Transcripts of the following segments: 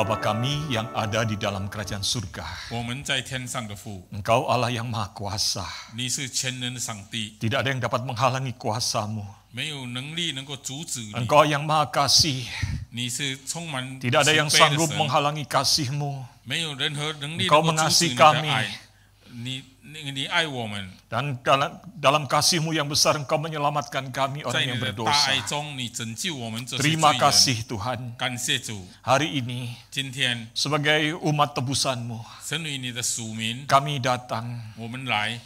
Bapa kami yang ada di dalam kerajaan surga, 我们在天上的父， Engkau Allah yang maha kuasa. 你是全能的上帝， Tidak ada yang dapat menghalangi kuasa-Mu. 没有能力能够阻止你。 Engkau yang maha kasih. 你是充满 Tidak ada yang 慈悲的 sanggup 神， menghalangi kasih-Mu. 没有任何能力 Engkau 能够阻止 mengasihi 你的 kami. 爱。你爱我们， Dan dalam kasih-Mu yang besar Engkau menyelamatkan kami 在 orang 你 yang 的大 berdosa. 爱中，你拯救我们这些罪 Terima 人。 kasih Tuhan. 感谢主， Hari ini 今天 sebagai umat tebusan-Mu, 神与你的属民， kami datang 我们来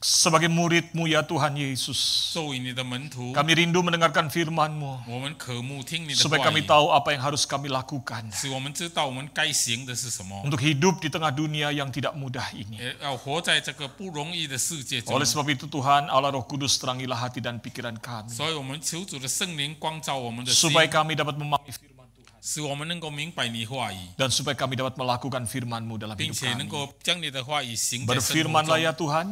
sebagai murid-Mu ya Tuhan Yesus. 作为你的门徒， Kami rindu mendengarkan firman-Mu 我们渴慕听你的 supaya 话 kami 语， tahu apa yang harus kami lakukan 使我们知道我们该行的是什么， untuk hidup di tengah dunia yang tidak mudah ini. 也要活在这个不容易的世界中 Oleh。sebab itu Tuhan Allah Roh Kudus terangilah hati dan pikiran kami 所以我们求主的圣灵光照我们的心， supaya kami dapat memahami firman Tuhan 使我们能够明白你话语， dan supaya kami dapat melakukan firman-Mu dalam 并 hidup 且能 kami. 够将你的话语行在生活 Berfirmanlah 中。 ya Tuhan,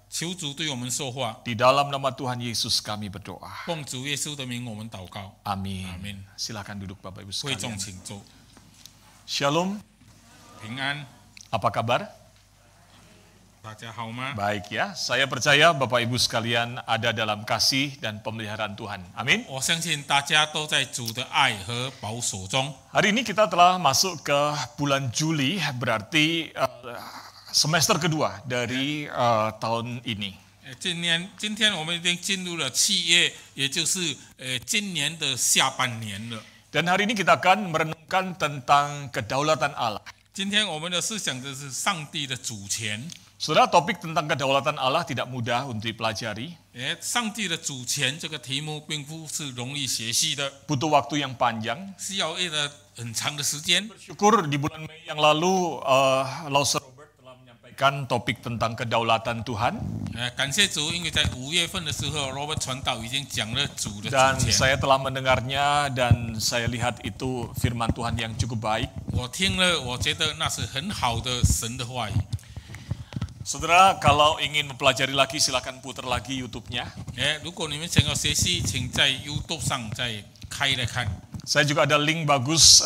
求主对我们说话， di dalam nama Tuhan Yesus kami berdoa. 奉主耶稣的名，我们祷告。 Amin. Amin. Silakan duduk Bapak Ibu 会众 sekalian. 请坐， Shalom, 平安， apa kabar? 大家好吗？ Baik ya, saya percaya Bapak Ibu sekalian ada dalam kasih dan pemeliharaan Tuhan. Amin. 我相信大家都在主的爱和保守中。 Hari ini kita telah masuk ke bulan Juli, berarti semester kedua dari tahun ini. 今天我们已经进入了7月，也就是今年的下半年了。 Dan hari ini kita akan merenungkan tentang kedaulatan Allah. 今天我们的思想就是上帝的主权。 Saudara, topik tentang kedaulatan Allah tidak mudah untuk dipelajari. 上帝的主权这个题目并不是容易学习的， Butuh waktu yang panjang. 需要一个很长的时间。 Syukur di bulan Mei yang lalu, Lause Robert telah menyampaikan topik tentang kedaulatan Tuhan. 感谢主，因为在5月份的时候，Robert 传道已经讲了主的 Dan 主权。 saya telah mendengarnya dan saya lihat itu firman Tuhan yang cukup baik. 我听了，我觉得那是很好的神的话语。 Saudara, kalau ingin mempelajari lagi silakan putar lagi YouTube-nya. 如果你们想要学习，请在 YouTube 上再开来看。 Saya juga ada link bagus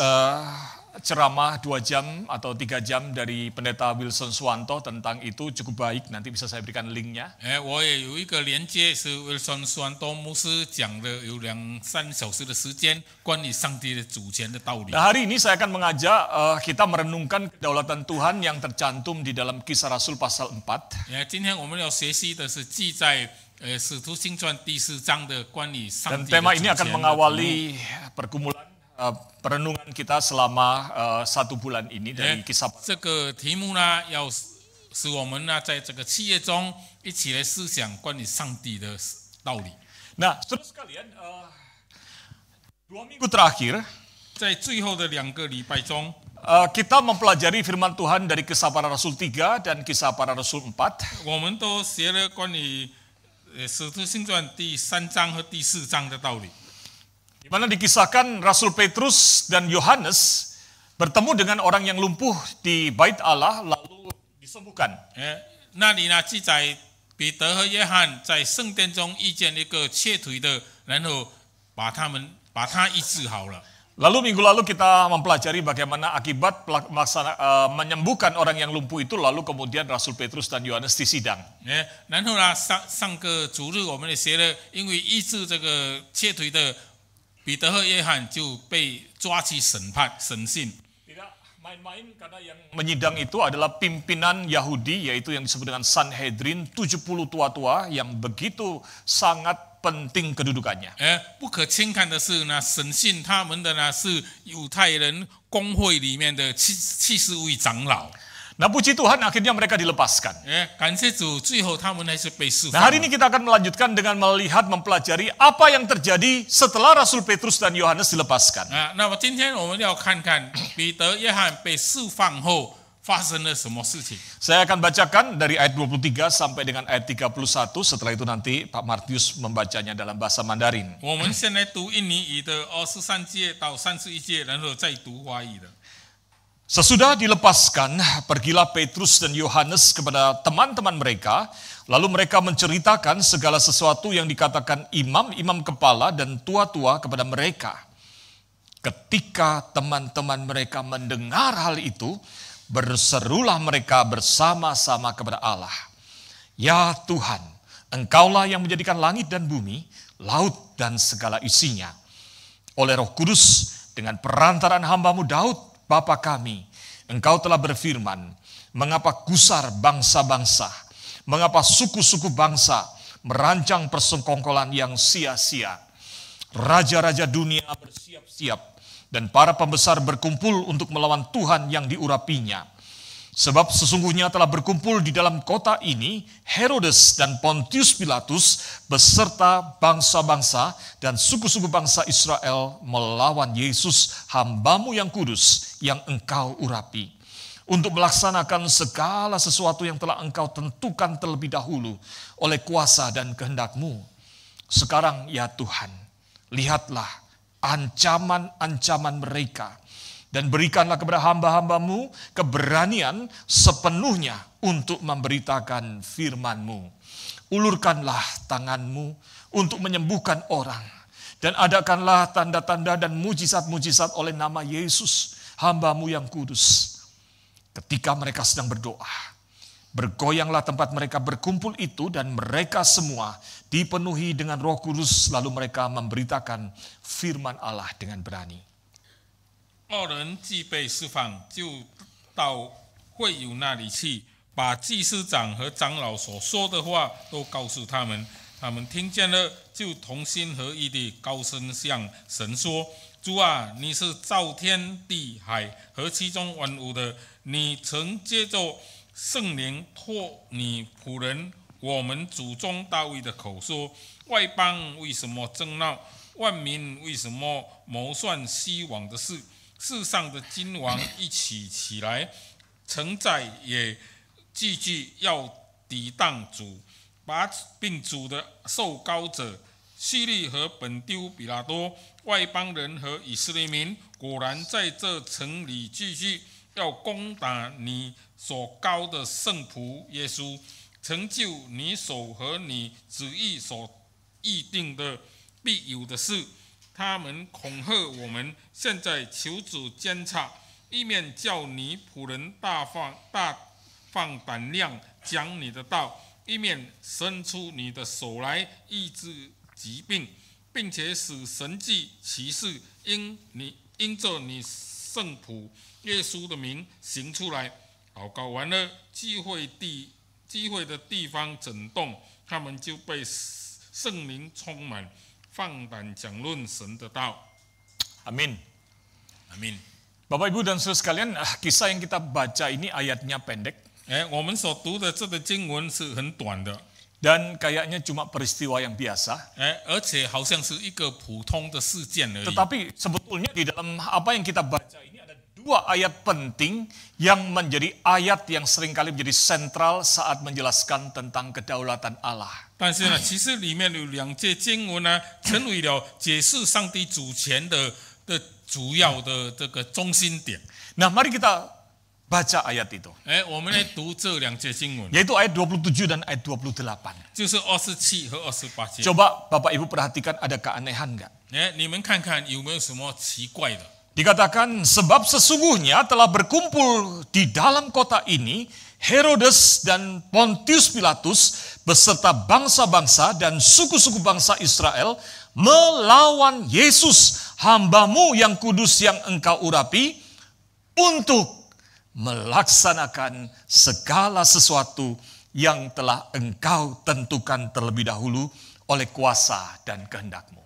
ceramah 2 jam atau 3 jam dari Pendeta Wilson Suwanto tentang itu, cukup baik. Nanti bisa saya berikan linknya. 我也有一个连接是 Wilson 苏多牧师讲的，有2-3小时的时间，关于上帝的主权的道理。 Nah, hari ini saya akan mengajak kita merenungkan kedaulatan Tuhan yang tercantum di dalam Kisah Rasul pasal 4. 今天我们要学习的是记在使徒行传第4章的关于上 Dan 帝的 tema 主 ini 权 akan 的题目。 mengawali pergumulan perenungan kita selama 1 bulan ini dari kisah. 这个题目呢，要使我们呢，在这个7月中一起来思想关于上帝的道理。 Nah, saudara sekalian, 2 minggu terakhir 在最后的2个礼拜中， kita mempelajari firman Tuhan dari Kisah Para Rasul 3 dan Kisah Para Rasul 4. 我们都学了关于使徒行传第3章和第4章的道理。 Di mana dikisahkan Rasul Petrus dan Yohanes bertemu dengan orang yang lumpuh di Bait Allah lalu disembuhkan. 那里呢记载彼得和约翰在圣殿中遇见一个瘸腿的，然后把他医治好了。 Lalu minggu lalu kita mempelajari bagaimana akibat menyembuhkan orang yang lumpuh itu, lalu kemudian Rasul Petrus dan Yohanes disidang. 然后呢上个主日我们也学了，因为医治这个瘸腿的彼得和约翰就被抓去审讯。 Tidak main-main karena yang menyidang itu adalah pimpinan Yahudi, yaitu yang disebut dengan Sanhedrin, 70 tua-tua yang begitu sangat penting kedudukannya. 不可轻看的是呢，审讯他们的呢是犹太人公会里面的70位长老。 Nah, puji Tuhan akhirnya mereka dilepaskan. 感谢主，最后他们还是被释 Nah, 放 hari 了。 ini kita akan melanjutkan dengan mempelajari apa yang terjadi setelah Rasul Petrus dan Yohanes dilepaskan. 那么今天我们要看看彼得、约翰被释放后发生了什么事情。 Saya akan bacakan dari ayat 23 sampai dengan ayat 31, setelah itu nanti Pak Martius membacanya dalam bahasa Mandarin. 我们先来读印尼语的23节到31节，然后再读华语的。 Sesudah dilepaskan, pergilah Petrus dan Yohanes kepada teman-teman mereka, lalu mereka menceritakan segala sesuatu yang dikatakan imam-imam kepala dan tua-tua kepada mereka. Ketika teman-teman mereka mendengar hal itu, berserulah mereka bersama-sama kepada Allah. Ya Tuhan, Engkaulah yang menjadikan langit dan bumi, laut dan segala isinya. Oleh Roh Kudus, dengan perantaraan hamba-Mu Daud, Bapa kami, Engkau telah berfirman, mengapa gusar bangsa-bangsa, mengapa suku-suku bangsa merancang persekongkolan yang sia-sia. Raja-raja dunia bersiap-siap dan para pembesar berkumpul untuk melawan Tuhan yang diurapinya. Sebab sesungguhnya telah berkumpul di dalam kota ini Herodes dan Pontius Pilatus beserta bangsa-bangsa dan suku-suku bangsa Israel melawan Yesus, hamba-Mu yang kudus yang Engkau urapi, untuk melaksanakan segala sesuatu yang telah Engkau tentukan terlebih dahulu oleh kuasa dan kehendak-Mu. Sekarang ya Tuhan, lihatlah ancaman-ancaman mereka, dan berikanlah kepada hamba-hamba-Mu keberanian sepenuhnya untuk memberitakan firman-Mu. Ulurkanlah tangan-Mu untuk menyembuhkan orang, dan adakanlah tanda-tanda dan mujizat-mujizat oleh nama Yesus, hamba-Mu yang kudus. Ketika mereka sedang berdoa, bergoyanglah tempat mereka berkumpul itu, dan mereka semua dipenuhi dengan Roh Kudus, lalu mereka memberitakan firman Allah dengan berani. 二人既被释放，就到会友那里去，把祭司长和长老所说的话都告诉他们。他们听见了，就同心合意地高声向神说：主啊，你是造天地海和其中万物的，你曾借着圣灵托你仆人我们祖宗大卫的口说：外邦为什么争闹？万民为什么谋算虚妄的事？世上的君王一起来，城寨也聚集要抵挡主，并主的受膏者希律和本丢比拉多，外邦人和以色列民，果然在这城里聚集，要攻打你所膏的圣仆耶稣，成就你手和你旨意所预定的必有的事。他们恐吓我们，现在求主监察，以免叫你仆人大放胆量讲你的道，以免伸出你的手来医治疾病，并且使神迹奇事因着你圣仆耶稣的名行出来。祷告完了，聚会的地方震动，他们就被圣灵充满，放胆讲论神的道。 Amin. Amin. Bapak, Ibu, dan saudara sekalian, kisah yang kita baca ini ayatnya pendek. 我们所读的这个经文是很短的， Dan kayaknya cuma peristiwa yang biasa. 而且好像是一个普通的事件而已。 Tetapi sebetulnya di dalam apa yang kita baca ini ada dua ayat penting yang menjadi ayat yang seringkali menjadi sentral saat menjelaskan tentang kedaulatan Allah. 但是呢，其实里面有两节经文呢，成为了解释上帝主权的主要的这个中心点。 Nah, mari kita baca ayat itu. 我们来读这两节经文， Yaitu ayat 27 dan ayat 28. 就是27和28节。 Coba Bapak Ibu perhatikan ada keanehan enggak? 你们看看有没有什么奇怪的？ Dikatakan sebab sesungguhnya telah berkumpul di dalam kota ini Herodes dan Pontius Pilatus beserta bangsa-bangsa dan suku-suku bangsa Israel melawan Yesus, hamba-Mu yang kudus yang Engkau urapi, untuk melaksanakan segala sesuatu yang telah Engkau tentukan terlebih dahulu oleh kuasa dan kehendak-Mu.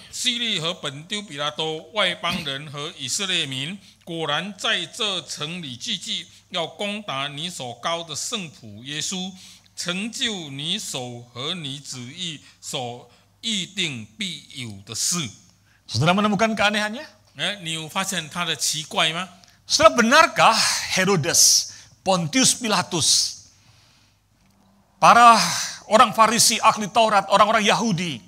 希律和本丢比拉多，外邦人和以色列民，果然在这城里聚集，要攻打你所膏的圣仆耶稣，成就你手和你旨意所预定必有的事。 Saudara menemukan keanehannya? 你有发现他的奇怪吗？ Saudara, benarkah Herodes, Pontius Pilatus, para orang Farisi, ahli Taurat, orang-orang Yahudi,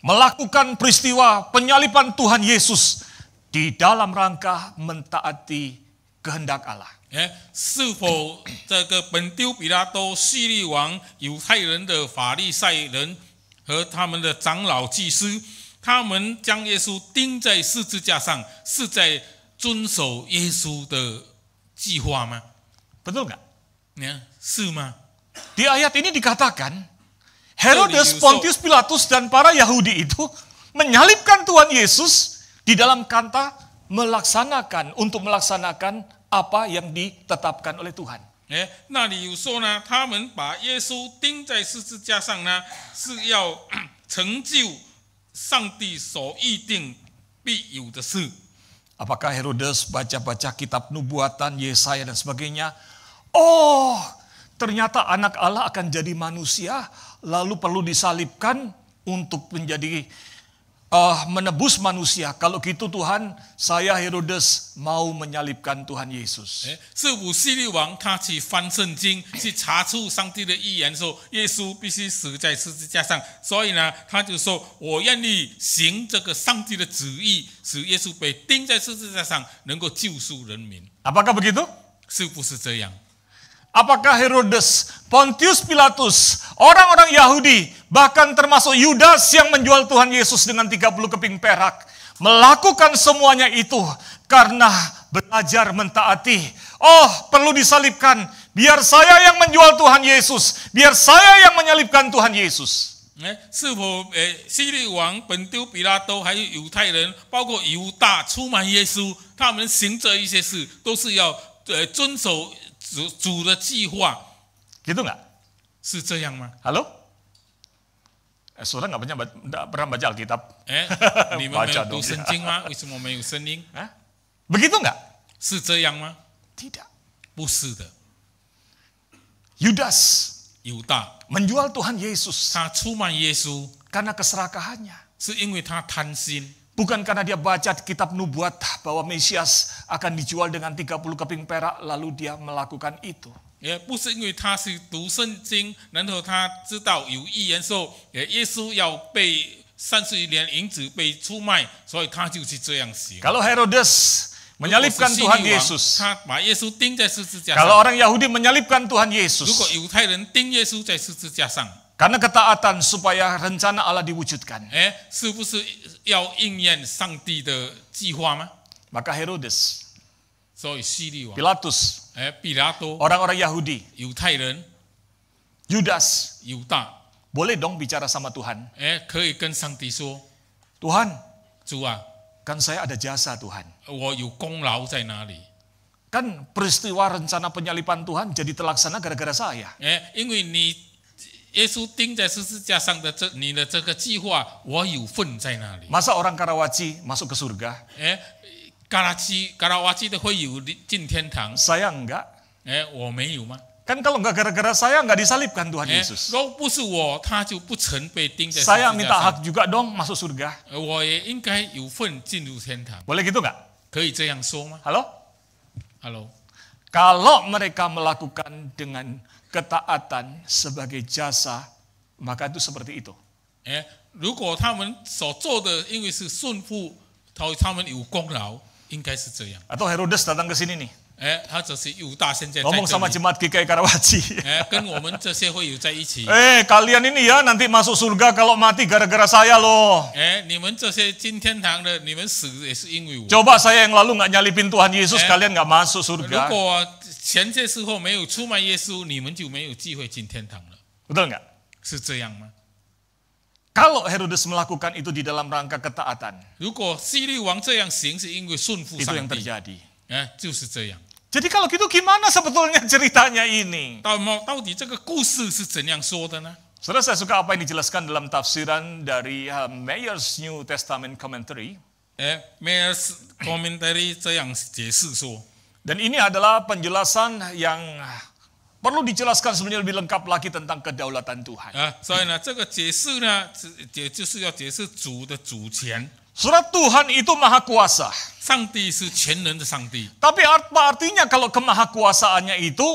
melakukan peristiwa penyaliban Tuhan Yesus di dalam rangka mentaati kehendak Allah? 是否这个本丢比拉多、希律王、犹太人的法利赛人和他们的长老祭司，他们将耶稣钉在十字架上，是在遵守耶稣的计划吗？ Betul nggak? Ya, 是吗？ Di ayat ini dikatakan, Herodes, Pontius Pilatus, dan para Yahudi itu menyalibkan Tuhan Yesus di dalam kata untuk melaksanakan apa yang ditetapkan oleh Tuhan. 那里有说呢，他们把耶稣钉在十字架上呢，是要成就上帝所预定必有的事。 Apakah Herodes baca-baca kitab nubuatan, Yesaya dan sebagainya? Oh, ternyata anak Allah akan jadi manusia, lalu perlu disalibkan untuk menjadi menebus manusia. Kalau gitu Tuhan, saya Herodes mau menyalibkan Tuhan Yesus. 是武希律王他去翻圣经，去查出上帝的预言，说耶稣必须死在十字架上，所以呢，他就说我愿意行这个上帝的旨意，使耶稣被钉在十字架上，能够救赎人民。 Apakah begitu? 是不是这样？ Apakah Herodes, Pontius Pilatus, orang-orang Yahudi, bahkan termasuk Yudas yang menjual Tuhan Yesus dengan 30 keping perak, melakukan semuanya itu karena belajar mentaati. Oh, perlu disalibkan, biar saya yang menjual Tuhan Yesus, biar saya yang menyalibkan Tuhan Yesus. 是否希律王本丢比拉多还有犹太人，包括犹大出卖耶稣，他们行这一些事，都是要遵守主的计划， Gitu nggak? 是这样吗？ Halo? Saudara nggak pernah baca Alkitab? 你们没有读圣经吗？为什么没有声音？ Begitu nggak? 是这样吗？ Tidak. 不是的， Yudas 犹大 menjual Tuhan Yesus 他出卖耶稣， karena keserakahannya. 是因为他贪心， Bukan karena dia baca kitab nubuat bahwa Mesias akan dijual dengan 30 keping perak lalu dia melakukan itu. 也不是因为他是读圣经，然后他知道有预言说，耶稣要被30年银子被出卖，所以他就去这样行。 Kalau Herodes menyalibkan Tuhan Yesus, 他把耶稣钉在十字架 kalau 上。 orang Yahudi menyalibkan Tuhan 如果 Yesus 犹太人钉耶稣在十字架上， karena ketaatan supaya rencana Allah diwujudkan, 是不是要应验上帝的计划吗？ maka Herodes, 所以希律王、 Pilatus, 比拉多、 orang-orang Yahudi, 犹太人、 Yudas 犹大， boleh dong bicara sama Tuhan. 可以跟上帝说： Tuhan, 主啊， kan saya ada jasa Tuhan. 我有功劳在哪里？ Kan peristiwa rencana penyaliban Tuhan jadi terlaksana gara-gara saya. 因为你耶稣钉在十字架上的你的这个计划，我有份在那里。 Masa orang Karawaci masuk ke surga? 嘎拉瓦基的会有进天堂， Saya enggak. 我没有吗？ Kan kalau enggak gara-gara saya enggak disalibkan Tuhan Yesus. 如果不是我，他就不曾被钉在十字 Saya 架 minta 上。 hak juga dong masuk surga. 我也应该有份进入天堂， Boleh gitu enggak? 可以这样说吗 Halo? ？Hello， Kalau mereka melakukan dengan ketaatan sebagai jasa, maka itu seperti itu. 如果他们所做的因为是顺服，他们有功劳，应该是这样。 Atau Herodes datang ke sini nih, 他只是犹大现在在 ngomong 这 sama 里， jemaat GKI Karawaci. 跟我们这些会友在一起。 Kalian ini ya nanti masuk surga kalau mati gara-gara saya loh. 你们这些进天堂的，你们死也是因为我。 Coba saya yang lalu nggak nyalipin Tuhan Yesus, kalian nggak masuk 如 surga. 果前些时候没有出卖耶稣，你们就没有机会进天堂了， Betul nggak? 是这样吗？ Kalau Herodes melakukan itu di dalam rangka ketaatan, 如果希律王这样行，是因为顺服 itu 上 yang 帝， terjadi. 就是这样。 Jadi kalau gitu gimana sebetulnya ceritanya ini? 到底这个故事是怎样说的呢？ Saudara, saya suka apa yang dijelaskan dalam tafsiran dari Mayer's New Testament Commentary. Mayer's Commentary 这样解释说， Dan ini adalah penjelasan yang perlu dijelaskan sebenarnya lebih lengkap lagi tentang kedaulatan Tuhan. 所以呢，这个解释呢，就是要解释主的主权。 Saudara, Tuhan itu maha kuasa. 上帝是全能的上帝， Tapi apa artinya kalau kemahakuasaannya itu,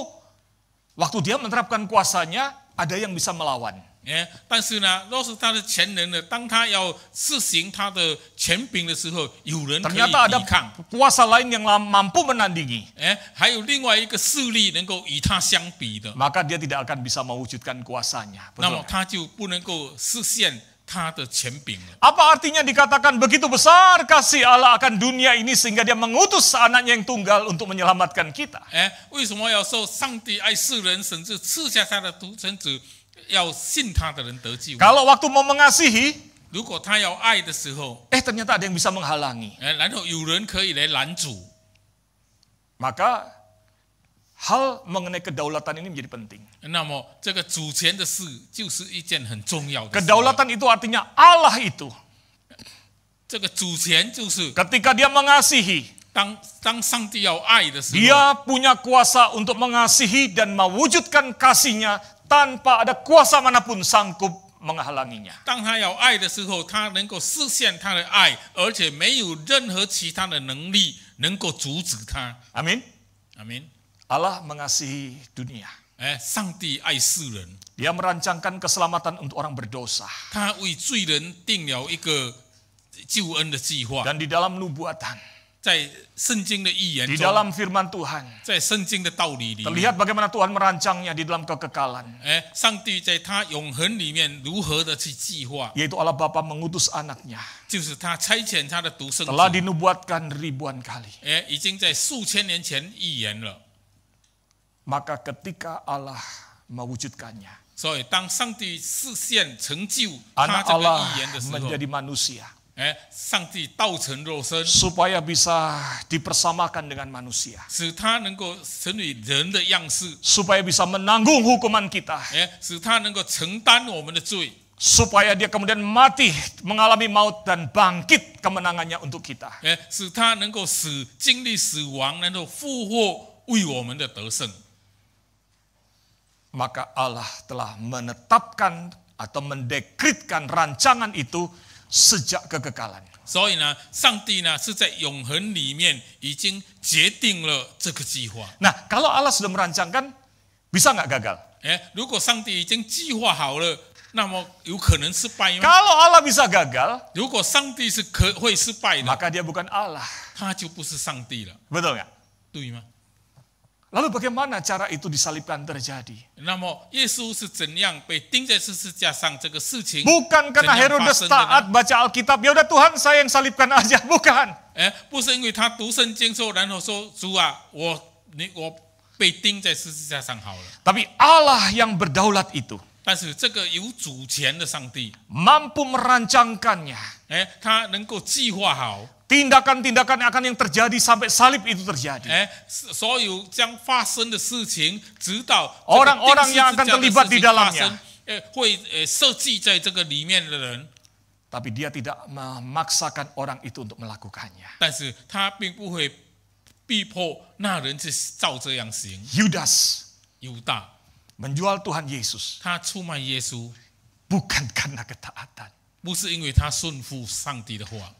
waktu dia menerapkan kuasanya, ada yang bisa melawan. 但是呢，若是他的全能的，当他要施行他的权柄的时候，有人可以 Ternyata ada 抵抗， kuasa lain yang mampu menandingi. 还有另外一个势力能够与他相比的， Maka dia tidak akan bisa mewujudkan kuasanya. 那 Betul 么 nggak? 他就不能够实现他的权柄了。 Apa artinya dikatakan begitu besar kasih Allah akan dunia ini sehingga dia mengutus anaknya yang tunggal untuk menyelamatkan kita? 为什么要说上帝爱世人，甚至赐下他的独生子，要信他的人得救？ Kalau waktu mau mengasihi, 如果他要爱的时候， ternyata ada yang bisa menghalangi. 然后有人可以来拦阻， Maka hal mengenai kedaulatan ini menjadi penting. 那么这个主权的事就是一件很重要的事。 Kedaulatan itu artinya Allah itu 这个主权就是 ketika dia mengasihi, 当上帝要爱的时候， dia punya kuasa untuk mengasihi dan mewujudkan kasihnya tanpa ada kuasa manapun sanggup menghalanginya. 当他要爱的时候，他能够实现他的爱，而且没有任何其他的能力能够阻止他。 Amin. 阿门。 Allah mengasihi dunia. 上帝爱世人， Dia merancangkan keselamatan untuk orang berdosa. 他为罪人定了一个救恩的计划， Dan di dalam nubuatan, 在圣经的预言 di 中， dalam firman Tuhan, 在圣经的道理里面， terlihat bagaimana Tuhan merancangnya di dalam kekekalan. 上帝在他永恒里面如何的去计划， Yaitu Allah Bapa mengutus anaknya. 就是他差遣他的独生 Telah 子， dinubuatkan ribuan kali. 已经在数千年前预言了。 Maka ketika Allah mewujudkannya, 所以当上帝实现成就 anak 他这个 Allah 预言的时候， menjadi manusia. 上帝道成肉身， Supaya bisa dipersamakan dengan manusia. 使他能够成为人的样式， Supaya bisa menanggung hukuman kita. 使他能够承担我们的罪， Supaya dia kemudian mati, mengalami maut dan bangkit kemenangannya untuk kita. 使他能够经历死亡，能够复活，为我们的得胜。 Maka Allah telah menetapkan atau mendekritkan rancangan itu sejak kekekalan. 所以呢，上帝呢是在永恒里面已经决定了这个计划。 Nah, kalau Allah sudah merancangkan, bisa nggak gagal? 如果上帝已经计划好了，那么有可能失败吗？ Kalau Allah bisa gagal, 如果上帝是会失败的， maka dia bukan Allah. 他就不是上帝了， Betul nggak? 对吗？ Lalu bagaimana cara itu disalibkan terjadi? 那么耶稣是怎样被钉在十字架上？这个事情 Bukan karena Herodes taat baca Alkitab, ya udah Tuhan saya yang salibkan aja, bukan. 不是因为他读圣经说，然后说主啊，我被钉在十字架上好了。 Tapi Allah yang berdaulat itu 但是这个有主权的上帝， mampu merancangkannya. 他能够计划好。 Tindakan-tindakan akan yang terjadi sampai salib itu terjadi. 所有将发生的事情，直到 Orang-orang yang akan terlibat di dalamnya. 会设计在这个里面的人， Tapi dia tidak memaksakan orang itu untuk melakukannya. 但是他并不会逼迫那人去照这样行。 Yudas 犹大， menjual Tuhan Yesus 他出卖耶稣， bukan karena ketaatan. 不是因为他顺服上帝的话，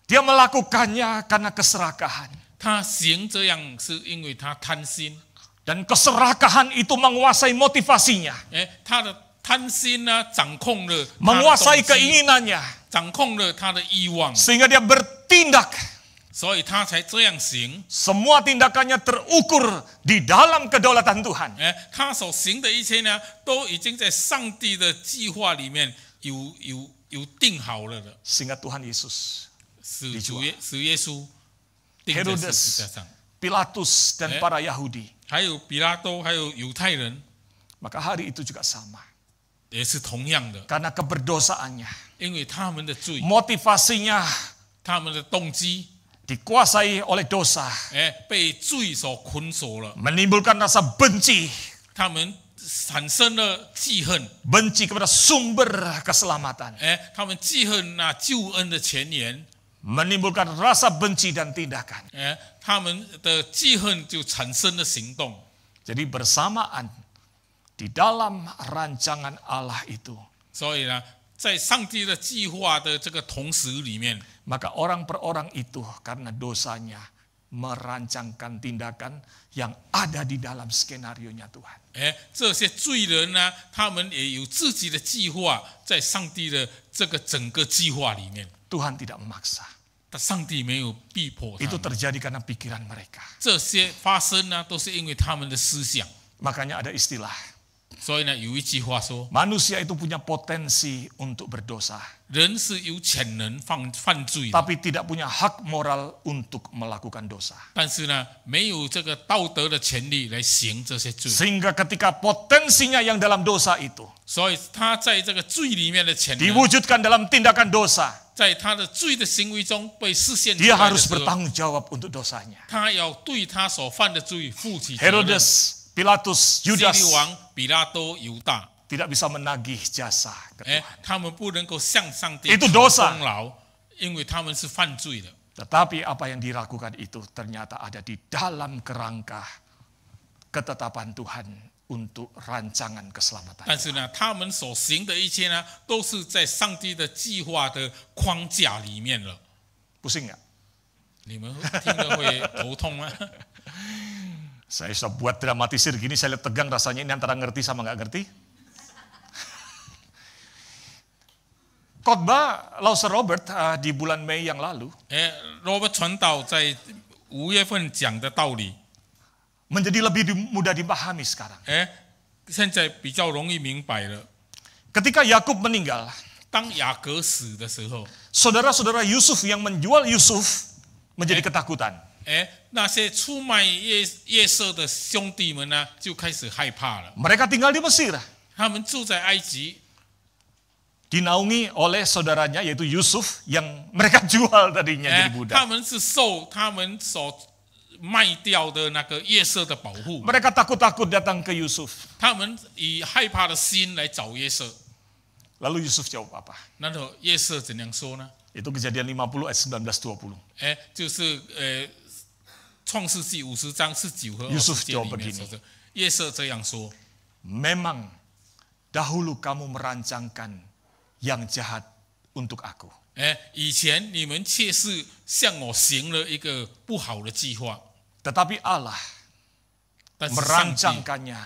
Dia melakukannya karena keserakahan. 他行这样是因为他贪心， Dan keserakahan itu menguasai motivasinya. 他的贪心呢，掌控了他的 Menguasai 动机， keinginannya. 掌控了他的欲望， Sehingga dia bertindak. 所以他才这样行。 Semua tindakannya terukur di dalam kedaulatan Tuhan. 他所行的一切呢，都已经在上帝的计划里面有定好了的。 Sehingga Tuhan Yesus, 使耶稣钉在十字架上， Pilatus dan para Yahudi. 还有比拉多，还有犹太人， Maka hari itu juga sama. 也是同样的， Karena keberdosaannya. 因为他们的罪， Motivasinya 他们的动机， dikuasai oleh dosa. 被罪所捆锁了， Menimbulkan rasa benci. 他们产生了记恨， Benci kepada sumber keselamatan. 他们记恨那救恩的前言， Menimbulkan rasa benci dan tindakan. 他们的记恨就产生了行动。 Jadi bersamaan di dalam rancangan Allah itu, 所以呢，在上帝的计划的这个同时里面， maka orang per orang itu karena dosanya merancangkan tindakan yang ada di dalam skenarionya Tuhan. 这些罪人呢，他们也有自己的计划，在上帝的这个整个计划里面， Tuhan tidak memaksa. 但上帝没有逼迫他 Itu 们。 terjadi karena pikiran mereka. 这些发生呢，都是因为他们的思想。 Makanya ada istilah 所以呢，有一句话说， manusia itu punya potensi untuk berdosa, 人是有潜能犯罪的， tapi tidak punya hak moral untuk melakukan dosa. 但是呢，没有这个道德的权利来行这些罪， Sehingga ketika potensinya yang dalam dosa itu 所以他在这个罪里面的潜能， diwujudkan dalam tindakan dosa, 在他的罪的行为中被实现出 dia 来的 harus 时候， bertanggung jawab untuk dosanya. 他要对他所犯的罪负起责任。 Herodes, Pilatus, 希律 Yudas 王比拉多、犹大， tidak bisa menagih jasa ke Tuhan. 他们不能够向上帝 Itu 讨 dosa. 功劳，因为他们是犯罪的。 Tetapi apa yang dilakukan itu ternyata ada di dalam kerangka ketetapan Tuhan untuk rancangan keselamatan. 但是呢，他们所行的一切呢，都是在上帝的计划的框架里面了。 Pusing nggak? 你们听了会头痛吗？ Saya sudah buat dramatisir gini, saya lihat tegang rasanya, ini antara ngerti sama nggak ngerti. Khotbah Lawser Robert di bulan Mei yang lalu ，Robert 传道在5月份讲的道理， menjadi lebih mudah dipahami sekarang. 现在比较容易明白了。 Ketika Yakub meninggal, 当雅各死的时候， saudara-saudara Yusuf yang menjual Yusuf menjadi ketakutan. 那些出卖约瑟的兄弟们呢，就开始害怕了。 Mereka tinggal di Mesir, 他们住在埃及， dinaungi oleh saudaranya yaitu Yusuf yang mereka jual tadinya jadi 他 budak. 们是受他们所卖掉的那个约瑟的保护， Mereka takut-takut datang ke Yusuf. 他们以害怕的心来找约瑟。 Lalu Yusuf jawab apa? 那么约瑟怎样说呢？ Itu Kejadian 50 ayat 19-20. 就是创世纪50章19和 Yusuf 20节 jawab 里面 begini. 说的，约瑟这样说： Memang dahulu kamu merancangkan yang jahat untuk aku. 以前你们却是向我行了一个不好的计划， Tetapi Allah 但是上帝 merancangkannya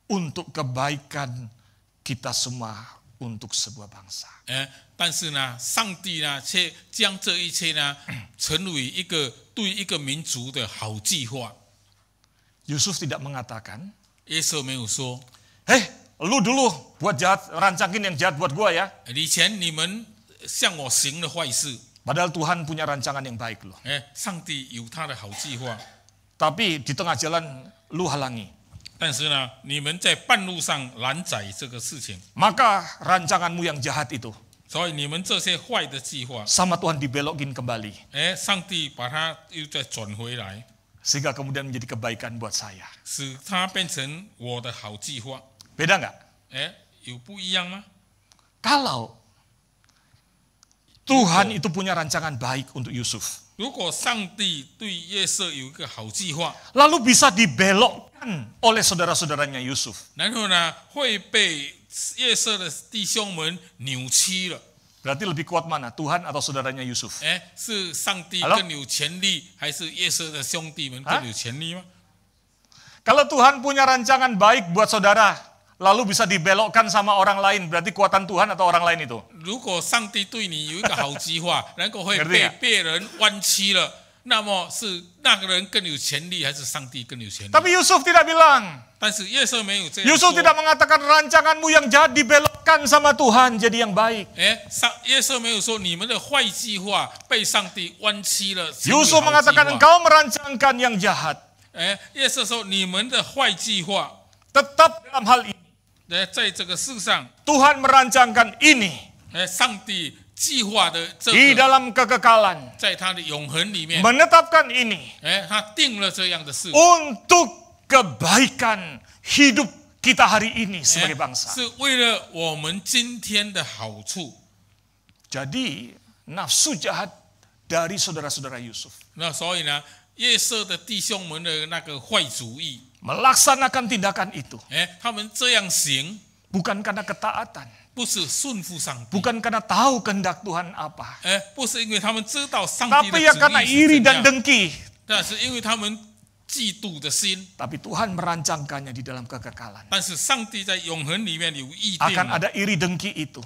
untuk kebaikan kita semua untuk sebuah bangsa. 但是呢，上帝呢却将这一切呢成为一个对一个民族的好计划。 Yusuf tidak mengatakan, 约瑟没有说， lu dulu buat jahat, rancangin yang jahat buat gua ya. 以前你们向我行了坏事， Padahal Tuhan punya rancangan yang baik loh. 上帝有他的好计划， Tapi di tengah jalan lu halangi. 但是呢，你们在半路上拦宰这个事情， Maka rancanganmu yang jahat itu 所以你们这些坏的计划， sama Tuhan dibelokin kembali. 上帝把它又再转回来， Sehingga kemudian menjadi kebaikan buat saya. 使它变成我的好计划。 Beda nggak? 有不一样吗？ Kalau Tuhan itu punya rancangan baik untuk Yusuf, 如果上帝对约瑟有一个好计划， lalu bisa dibelokkan oleh saudara-saudaranya Yusuf. 然后呢会被约瑟的弟兄们扭曲了。 Berarti lebih kuat mana? Tuhan atau saudaranya Yusuf? 是上帝 Halo? 更有权利，还是约瑟的兄弟们更有权利吗？ Kalau Tuhan punya rancangan baik buat saudara, lalu bisa dibelokkan sama orang lain, berarti kuatan Tuhan atau orang lain itu? 如果上帝对你有一个好计划，然后会 Ngerti 被 nggak? 别人弯曲了，那么是那个人更有权利，还是上帝更有权利？ Tapi Yusuf tidak bilang. 但是约瑟没有这样 Yusuf 说。 tidak mengatakan rancanganmu yang jahat dibelokkan sama Tuhan jadi yang baik. 约瑟没有说你们的坏计划被上帝弯曲了。成为 Yusuf 好计划 mengatakan engkau merancangkan yang jahat. 约瑟说你们的坏计划， Tetap dalam hal ini 在这个世上， Tuhan merancangkan ini 上帝计划的这 di 个， dalam kekekalan. 在他的永恒里面， Menetapkan ini 他定了这样的事， untuk kebaikan hidup kita hari ini sebagai bangsa. 是为了我们今天的好处。 Jadi nafsu jahat dari saudara-saudara Yusuf 那所以呢，约瑟的弟兄们的那个坏主意， melaksanakan tindakan itu 他们这样行， bukan karena ketaatan, 不是顺服上帝， bukan karena tahu kehendak Tuhan apa, 不是因为他们知道上帝的 tapi ya 旨 karena 意 iri 是怎 dan 样， dengki. 但是因为他们嫉妒的心。 Tapi Tuhan merancangkannya di dalam kekekalan. 但是上帝在永恒里面有意定 Akan 了， ada iri dengki itu.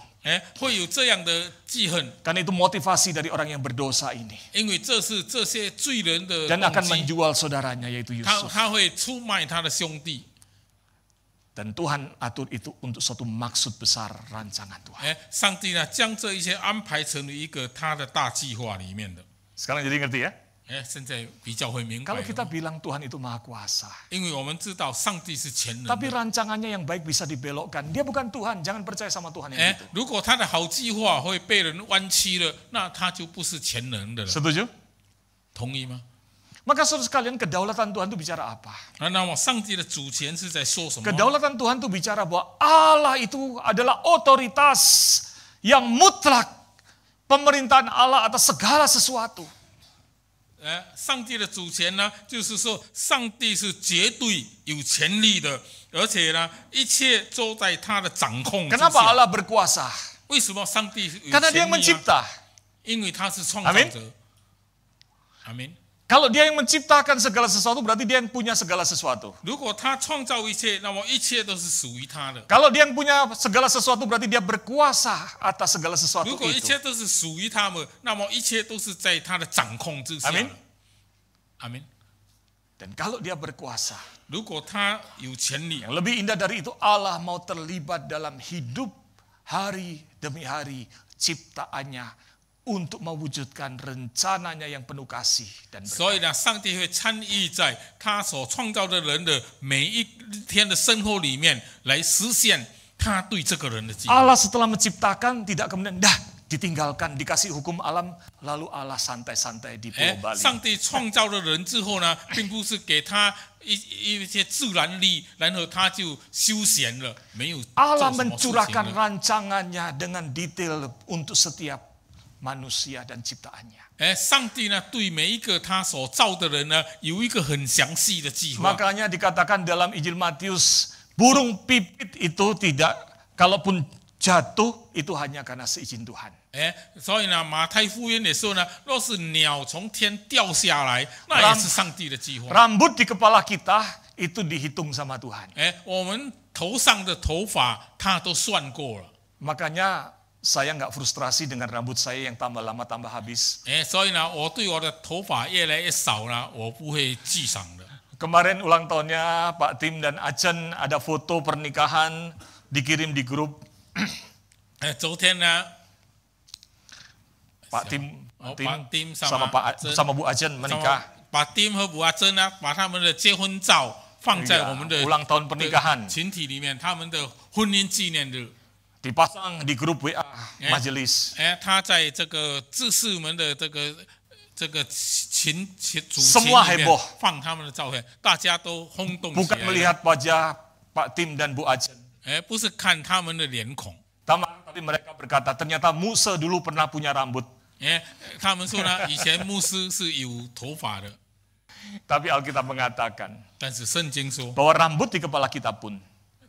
会有这样的记恨， Karena itu motivasi dari orang yang berdosa ini. 因为这是这些罪人的 Dan 动 akan 机， menjual saudaranya yaitu Yusuf. 他会出卖他的兄弟。Dan Tuhan atur itu untuk suatu maksud besar rancangan Tuhan. 上帝呢将这一切安排成为一个他的大计划里面的。 Sekarang jadi ngerti ya? 现在比较会明白 Kalau 了。 kita bilang Tuhan itu maha kuasa. 因为我们知道上帝是全能 Tapi 的。 rancangannya yang baik bisa dibelokkan. Dia bukan Tuhan, jangan percaya sama Tuhan yang itu. 如果他的好计划会被人弯曲了，那他就不是全能的了。 Setuju? 同意吗？ Maka saudara sekalian, kedaulatan Tuhan itu bicara apa? 那么上帝的主权是在说什么？ Kedaulatan Tuhan itu bicara bahwa Allah itu adalah otoritas yang mutlak. Pemerintahan Allah atas segala sesuatu. 上帝的主权呢，就是说上帝是绝对有权力的，而且呢，一切都在他的掌控之 Kenapa 下。 Allah berkuasa? 为什么上帝有 Karena Dia 权 yang 力啊？ mencipta. 因为他是创造 Amin 者。阿门。 Kalau Dia yang menciptakan segala sesuatu, berarti Dia yang punya segala sesuatu. 如果他创造一切，那么一切都是属于他的。 Kalau Dia yang punya segala sesuatu, berarti Dia berkuasa atas segala sesuatu 如果一 itu. 切都是属于他们，那么一切都是在他的掌控之下的。 Amin 阿门。 Dan kalau Dia berkuasa, 如果他有权利， yang lebih indah dari itu, Allah mau terlibat dalam hidup hari demi hari ciptaannya untuk mewujudkan rencananya yang penuh kasih dan berkat. 所以呢，上帝会参与在他所创造的人的每一天的生活里面，来实现他对这个人的计划。 Allah setelah menciptakan tidak kemudian ditinggalkan, dikasih hukum alam, lalu Allah santai-santai di Pulau Bali. 上帝创造了人之后呢，并不是给他一些自然力，然后他就休闲了，没有做 Allah 什么事情 mencurahkan 了。 rancangannya dengan detail untuk setiap manusia dan ciptaannya. 上帝呢，对每一个他所造的人呢，有一个很详细的计划。 Makanya dikatakan dalam Injil Matius, burung pipit itu tidak, kalaupun jatuh itu hanya karena seizin Tuhan. 所以呢，马太福音也说呢，若是鸟从天掉下来，那也是上帝的计划。 Rambut di kepala kita itu dihitung sama Tuhan. 我们头上的头发他都算过了。 Makanya saya nggak frustrasi dengan rambut saya yang tambah lama tambah habis. 所以呢，我对我的头发越来越少呢，我不会记赏的。 Kemarin ulang tahunnya Pak Tim dan Acen ada foto pernikahan dikirim di grup. 昨天呢， Pak Tim, Pak Tim sama Acen sama Bu Acen menikah. 把丁和卜阿珍呢，把他们的结婚照放在我们的 ulang tahun pernikahan 群体里面，他们的婚姻纪念日。 dipasang di grup WA majelis. 他在这个志士们的这个群组 Semua 群里面 heboh 放他们的照片，大家都轰动起 Bukan 来。 melihat wajah Pak Tim dan Bu Acen. 不是看他们的脸孔。 Tapi mereka berkata ternyata Musa dulu pernah punya rambut. 他们说呢，以前牧师是有头发的， Tapi Alkitab mengatakan 但是圣经说， bahwa rambut di kepala kita pun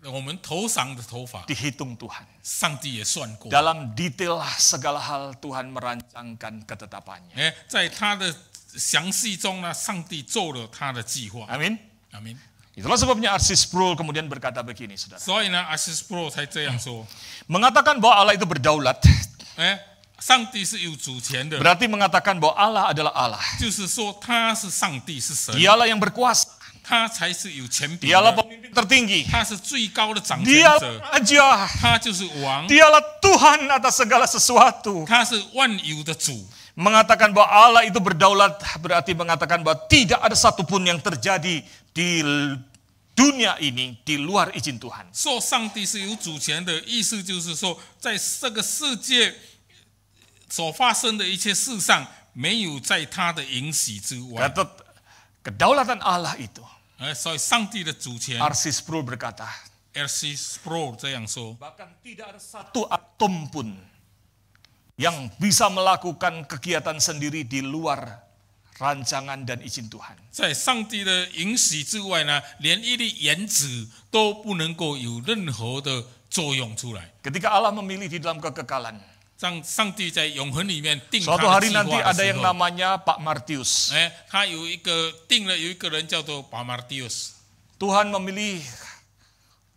我们头上的头发， dihitung Tuhan. 上帝也算过。 Dalam detail segala hal Tuhan merancangkan ketetapannya. 在他的详细中呢，上帝做了他的计划。 Amin. 阿明。 Itulah sebabnya R.C. Sproul kemudian berkata begini, saudara. 所以呢，R.C. Sproul 才这样说。 Mengatakan bahwa Allah itu berdaulat, 上帝是有主权的， berarti mengatakan bahwa Allah adalah Allah. 就是说他是上帝，是神， Dialah yang berkuasa. 他才是有权柄 Dialah 的， pemimpin tertinggi. 他是最高的掌权 Dialah 者， raja. 他就是王， Dialah Tuhan atas segala sesuatu. 他是万有的主。 Mengatakan bahwa Allah itu berdaulat berarti mengatakan bahwa tidak ada satupun yang terjadi di dunia ini di luar izin Tuhan. 说上帝是有主权的意思，就是说，在这个世界所发生的一切事上，没有在他的允许之外。 Kata kedaulatan Allah itu, 所以上帝的主权 R.C. Sproul berkata, ，R.C. Sproul 这样说， bahkan tidak ada satu atom pun yang bisa melakukan kegiatan sendiri di luar rancangan dan izin Tuhan. 在上帝的允许之外呢，连一粒原子都不能够有任何的作用出来。 Ketika Allah memilih di dalam kekekalan, 让上帝在永恒里面定他 suatu 的 hari 计 nanti 划 ada 的时 yang 候， namanya Pak Martius. 他有一个人叫做巴马蒂斯， Tuhan memilih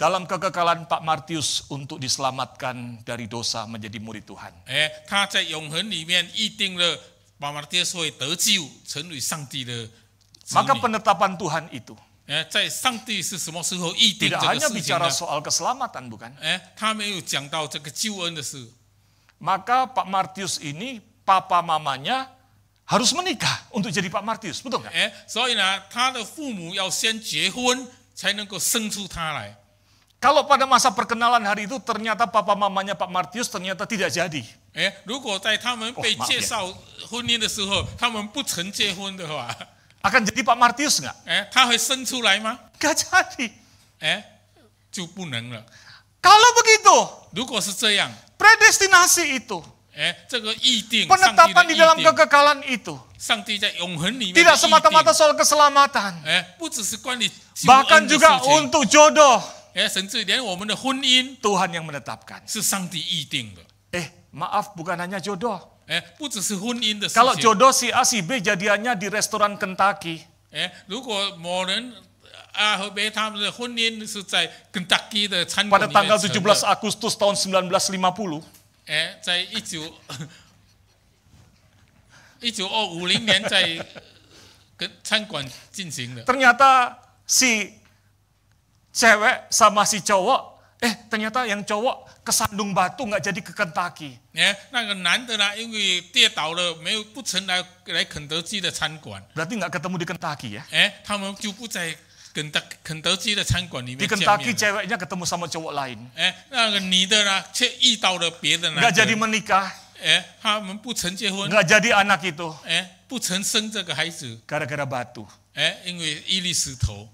dalam kekekalan Pak Martius untuk diselamatkan dari dosa menjadi murid Tuhan. 他在永恒里面预定了巴马蒂斯会得救，成为上帝的子 Maka 女。 penetapan Tuhan itu 在上帝是什么时候预定 Tidak 这个 hanya 事情 bicara 呢？ soal keselamatan, bukan? 他没有讲到这个救恩的事。 Maka Pak Martius ini, papa mamanya harus menikah untuk jadi Pak Martius, betul nggak? 所以呢，他的父母要先结婚，才能够生出他来。 Kalau pada masa perkenalan hari itu ternyata papa mamanya Pak Martius ternyata tidak jadi. 如果在他们被介绍婚姻的时候，他们不曾结婚的话， Akan jadi Pak Martius nggak? 他会生出来吗？ Nggak jadi. 就不能了。 Kalau begitu, 如果是这样， predestinasi itu, 这个预定， penetapan di dalam 上帝的预定， kekekalan itu, 上帝在永恒里面的 tidak 预 semata-mata 定， soal keselamatan, 不只是关于救 bahkan 恩的事 juga 情， untuk jodoh, 甚至连我们的婚姻 Tuhan yang menetapkan. 是上帝预定的。 Maaf, bukan hanya jodoh. 不只是婚姻的事 Kalau 情。 jodoh si A si B jadiannya di restoran Kentucky, 如果某人A和B他们的婚姻是在肯塔基的餐 pada 馆里 tanggal 面成 17 的， Agustus tahun 1950, 在1950年在跟餐馆进行的。 ternyata si cewek sama si cowok, ternyata yang cowok kesandung batu nggak jadi ke Kentucky. 那个男的呢，因为跌倒了，不曾来肯德基的餐馆， Berarti nggak ketemu di Kentucky ya? 他们就不在肯德基的餐馆里 Di 面见 Kentucky 面了。 ceweknya ketemu sama cowok lain. 那个女的呢，却遇到了别的男 Nggak jadi 的， menikah, 他们不曾结婚， nggak jadi anak itu. 不曾生这个孩子， Gara-gara batu. 因为一粒石头。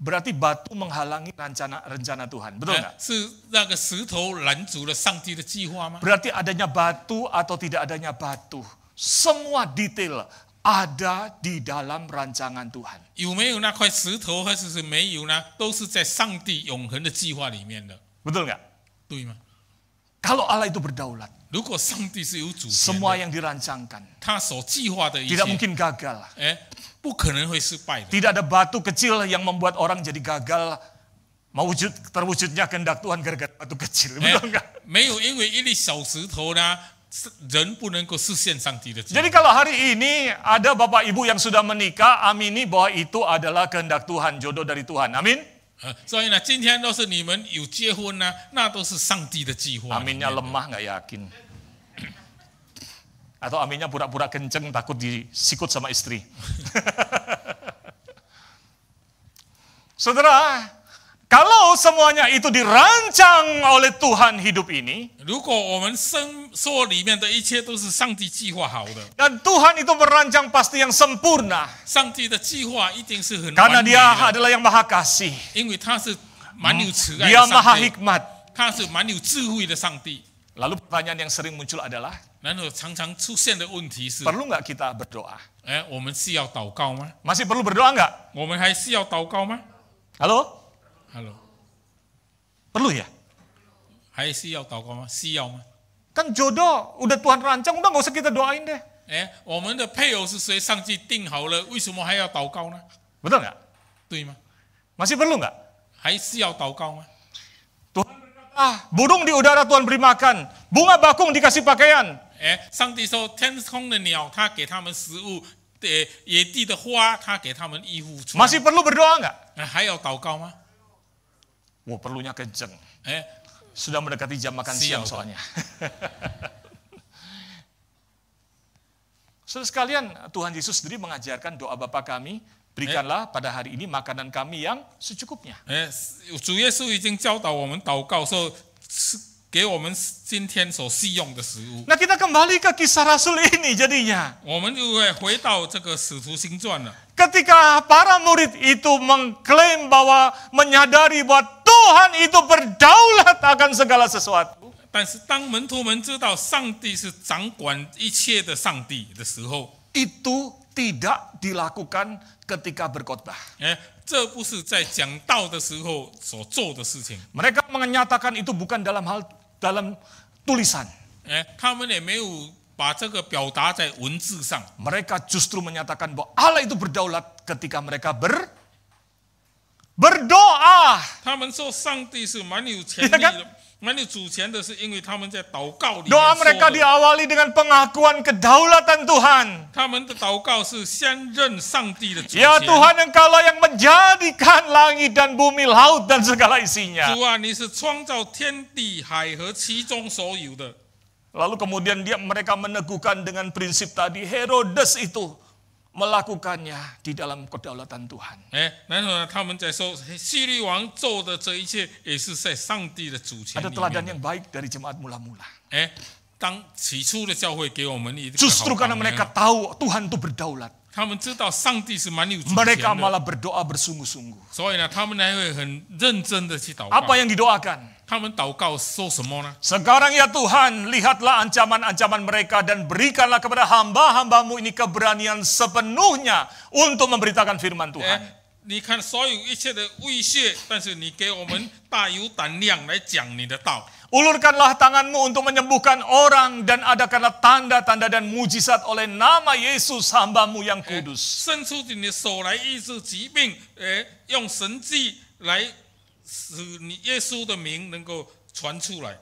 Berarti batu menghalangi rencana Tuhan. Betul nggak? 是那个石头拦阻了上帝的计划吗？ Berarti adanya batu atau tidak adanya batu. Semua detail ada di dalam rancangan Tuhan. 有没有那块石头，或者是没有呢？都是在上帝永恒的计划里面的， Betul nggak? 对吗？ Kalau Allah itu berdaulat, 如果上帝是有主权 semua 的， yang dirancangkan 他所计划的一 tidak 切， mungkin gagal. 不可能会失败的。 Tidak ada batu kecil yang membuat orang jadi gagal. Terwujudnya kehendak Tuhan gara-gara batu kecil. Betul nggak? 没有因为一粒小石头呢，人不能够实现上帝的计划。 Jadi kalau hari ini ada bapak ibu yang sudah menikah, amini bahwa itu adalah kehendak Tuhan, jodoh dari Tuhan. Amin. 所以呢，今天都是你们有结婚呢，那都是上帝的计划。 Aminnya lemah nggak yakin. Atau aminnya pura-pura kenceng takut disikut sama istri. Saudara, kalau semuanya itu dirancang oleh Tuhan hidup ini, 如果我们说里面的一切都是上帝计划好的， dan Tuhan itu merancang pasti yang sempurna, 上帝的计划一定是很 karena 完美 Dia 的， adalah yang maha kasih, 因为他是蛮有慈爱 Dia 的 maha 上帝， hikmat. 他是蛮有智慧的上帝。 Lalu pertanyaan yang sering muncul adalah, 然后常常出现的问题是， perlu nggak kita berdoa? 我们是要祷告吗？ Masih perlu berdoa nggak? 我们还是要祷告吗 Halo? ？Hello， Perlu ya? 还是要祷告吗？需要吗？ Kan jodoh udah Tuhan rancang, udah nggak usah kita doain deh. 我们的配偶是谁？上帝定好了，为什么还要祷告呢？ Betul nggak? 对吗？ Masih perlu nggak? 还是要祷告吗？ Tuhan berkata, burung di udara Tuhan beri makan, bunga bakung dikasih pakaian. 上帝说，天空的鸟，他给他们食物；野地的花，他给他们衣服穿。 Masih perlu berdoa nggak? 还要祷告吗？ Wah, perlunya kenceng. 哎， Sudah mendekati jam makan siang Siap. soalnya. Saudara sekalian, Tuhan Yesus sendiri mengajarkan doa Bapa kami, berikanlah pada hari ini makanan kami yang secukupnya. 主耶稣已经教导我们祷告说，是给我们今天所需用的食物。 Nah, kita kembali ke kisah Rasul ini jadinya. 我们就会回到这个使徒行传了。 Ketika para murid itu mengklaim bahwa menyadari bahwa Tuhan itu berdaulat akan segala sesuatu. 但是当门徒们知道上帝是掌管一切的上帝的时候， Itu tidak dilakukan ketika berkhotbah. 这不是在讲道的时候所做的事情。 Mereka menyatakan itu bukan dalam tulisan. 他们也没有把这个表达在文字上。 Mereka justru menyatakan bahwa Allah itu berdaulat ketika mereka berdoa. 他们说上帝是蛮有权力的，蛮有主权的，是因为他们在祷告里面 Doa 说 mereka 的。 diawali dengan pengakuan kedaulatan Tuhan. 他们的祷告是先认上帝的主 Ya 权。 Tuhan, Engkaulah yang menjadikan langit dan bumi, laut dan segala isinya. 主啊，你是创造天地海和其中所有的。 Lalu kemudian mereka meneguhkan dengan prinsip tadi, Herodes itu melakukannya di dalam kedaulatan Tuhan. 然后呢，他们在说希律王做的这一切也是在上帝的主权 Ada 里 teladan 面 yang baik dari jemaat mula-mula. 的。当起初的教会给我们一个 Justru 好 karena 榜 mereka 样， tahu Tuhan itu berdaulat, 他们知道上帝是蛮有主权 mereka 的， malah berdoa bersungguh-sungguh. 所以呢，他们还会很认真的去祷 Apa 告。 yang didoakan? 他们祷告说什么呢？ Sekarang ya Tuhan, lihatlah ancaman-ancaman mereka dan berikanlah kepada hamba-hambamu ini keberanian sepenuhnya untuk memberitakan firman Tuhan. 你看所有一切的威胁，但是你给我们大有胆量来讲你的道。 Ulurkanlah tanganmu untuk menyembuhkan orang dan adakanlah tanda-tanda dan mujizat oleh nama Yesus hambamu yang kudus. 伸出你的手来医治疾病，用神迹来使你耶稣的名能够传出来。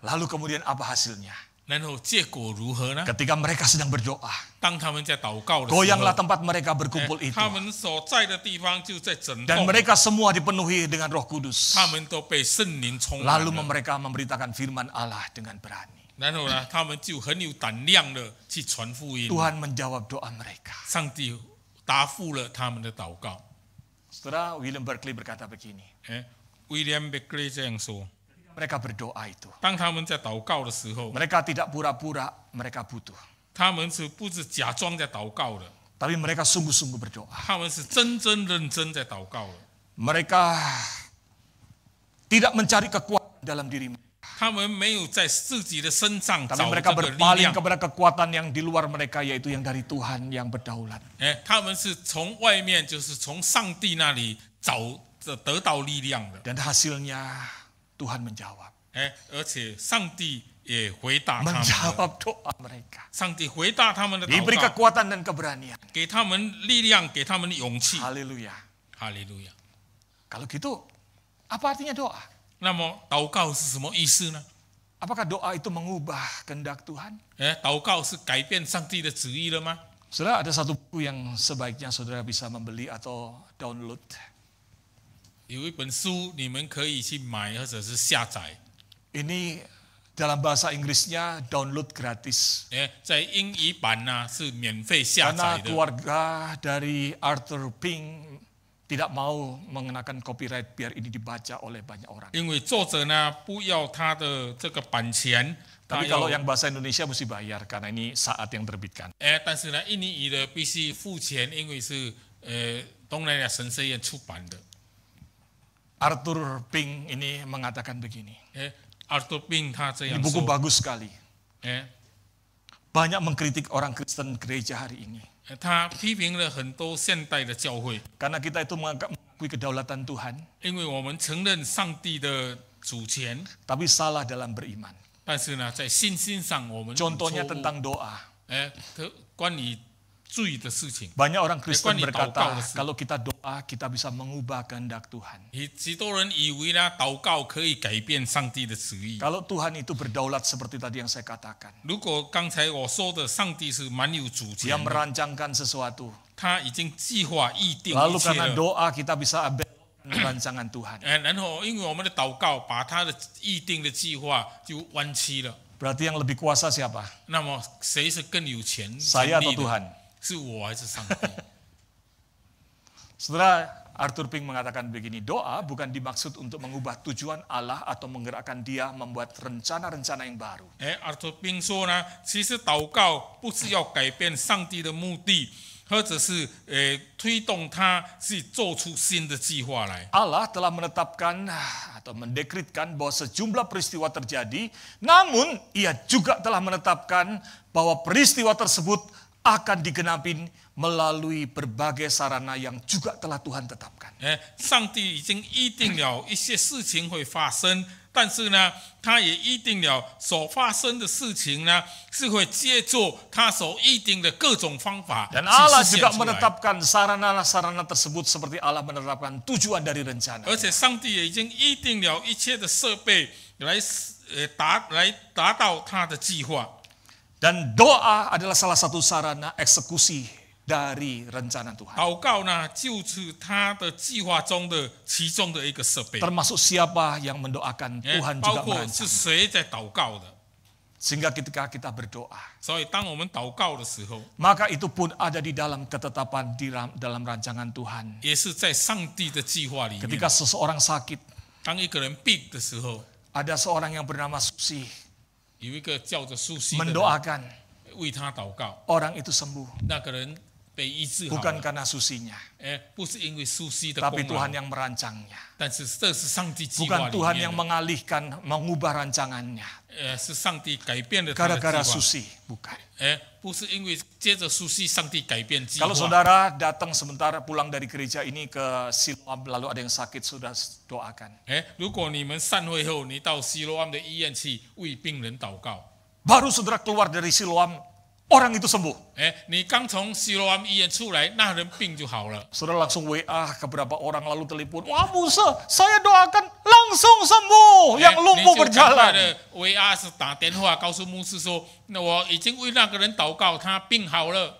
Lalu kemudian apa hasilnya? 然后结果如何呢？ Ketika mereka sedang berdoa, 当他们在祷告的时 goyanglah 候， tempat mereka berkumpul itu. 他们所在的地方就在震 Dan 动， mereka semua dipenuhi dengan Roh Kudus. 他们都被圣灵充满 Lalu 了。 mereka memberitakan firman Allah dengan berani. 然后呢，他们就很有胆量的去传福音。 Tuhan menjawab doa mereka. 上帝答复了他们的祷告。 Saudara, William Barclay berkata begini. 威廉·贝克利这样说： Mereka berdoa itu. 当他们在祷告的时候， Mereka tidak pura-pura mereka butuh. 他们是不是假装在祷告的？ Tapi mereka sungguh-sungguh berdoa. 他们是真真认真在祷告的。 Mereka tidak mencari kekuatan dalam diri mereka. 他们没有在自己的身上 Tapi 找 mereka 这个力 berpaling 量， kepada kekuatan yang di luar mereka, yaitu yang dari Tuhan yang berdaulat. 他们是从外面，就是从上帝那里得到力量的。 Dan hasilnya Tuhan menjawab. 而且上帝也回答他们了， Menjawab doa mereka. 上帝回答他们的 Diberi 祷告， kekuatan dan keberanian. 给他们力量，给他们勇气。 Haleluya. 哈利路亚。 Kalau gitu, apa artinya doa? 那么祷告是什么意思呢？ Apakah doa itu mengubah kehendak Tuhan? 祷告是改变上帝的旨意了吗？ Saudara, ada satu buku yang sebaiknya saudara bisa membeli atau download. 有一本书你们可以去买或者是下载。 Ini dalam bahasa Inggrisnya download gratis. 在英语版呢是免费下 Karena 载的。 keluarga dari Arthur Pink tidak mau mengenakan copyright biar ini dibaca oleh banyak orang. 因为作者呢不要他的这个版权，他 Tapi 要 kalau yang bahasa Indonesia mesti bayar karena ini saat yang terbitkan. 但是呢印尼语的必须付钱，因为是东南亚神学院出版的。 Arthur Pink ini mengatakan begini. Arthur Pink 他这 Ini 样 buku 说， bagus sekali. 哎 Banyak mengkritik orang Kristen gereja hari ini. 他批评了很多现代的教会， Karena kita itu mengakui kedaulatan Tuhan, 因为我们承认上帝的主权， tapi salah dalam beriman. 但是呢，在信心上我们有 Contohnya 错误 tentang doa. 关于罪的事情， Banyak orang Kristen Kwani berkata, tahu kau kalau kita doa, kita bisa mengubah kehendak Tuhan. 许多人以为呢，祷告可以改变上帝的旨意。 Kalau Tuhan itu berdaulat seperti tadi yang saya katakan. 如果刚才我说的，上帝是蛮有主 Dia 权的， merancangkan sesuatu. 他已经计划预定 Lalu 一切 karena 了。 doa kita bisa abaikan rancangan Tuhan. 然后因为我们的祷告，把他的预定的计划就弯曲了。 Berarti yang lebih kuasa siapa? 那么谁是更有权 Saya 权 atau 力的？ Tuhan? 是我还是上帝？ Saudara, Arthur Pink mengatakan begini, doa bukan dimaksud untuk mengubah tujuan Allah atau menggerakkan dia membuat rencana-rencana yang baru. 阿托宾说呢，其实祷告不是要改变上帝的目的，或者是推动他去做出新的计划来。 Allah telah menetapkan atau mendekritkan bahwa sejumlah peristiwa terjadi, namun ia juga telah menetapkan bahwa peristiwa tersebut akan digenapi melalui berbagai sarana yang juga telah Tuhan tetapkan. 上帝已经预定了一些事情会发生，但是呢，他也预定了所发生的事情呢，是会借助他所预定的各种方法 Dan 去 Allah 实 juga 现出来。 menetapkan sarana-sarana tersebut seperti Allah menetapkan tujuan dari rencana. 而且上帝也已经预定了一切的设备来达到他的计划。 Dan doa adalah salah satu sarana eksekusi dari rencana Tuhan. 祷告呢，就是他的计划中的其中的一个设备， Termasuk siapa yang mendoakan, Tuhan 包 juga 括 merancang. 是谁在祷告的。 Sehingga ketika kita berdoa, 所以当我们祷告的时候， maka itu pun ada di dalam ketetapan dalam rancangan Tuhan. 也是在上帝的计划里面。 Ketika seseorang sakit, 当一个人病的时候， ada seorang yang bernama Susi 有一个叫做苏西的人 mendoakan 为他祷告， orang itu sembuh. 那个人被医治好 Bukan 了。 karena Susinya, 不是因为苏西的 tapi 功 Tuhan 劳， yang merancangnya. 但是这是上帝计 Bukan 划里 Tuhan 面 yang 的。 mengalihkan, mengubah rancangannya. 是上帝改变了他的计 Gara-gara 划。 Susi, bukan. 不是因为接着苏西，上帝改变计划。 Kalau saudara datang sementara pulang dari gereja ini ke Siloam, lalu ada yang sakit, sudah doakan. 如果你们散会后，你到西罗安的医院去为病人祷告， Baru saudara keluar dari Siloam, orang itu sembuh. 你刚从西罗安医院出来，那人病就好了。 Saudara langsung WA ke beberapa orang, lalu telepon, wah Musa, saya doakan langsung sembuh, yang 你 lumpuh 就赶快 berjalan. 的VA是打电话告诉牧师说，那我已经为那个人祷告，他病好了。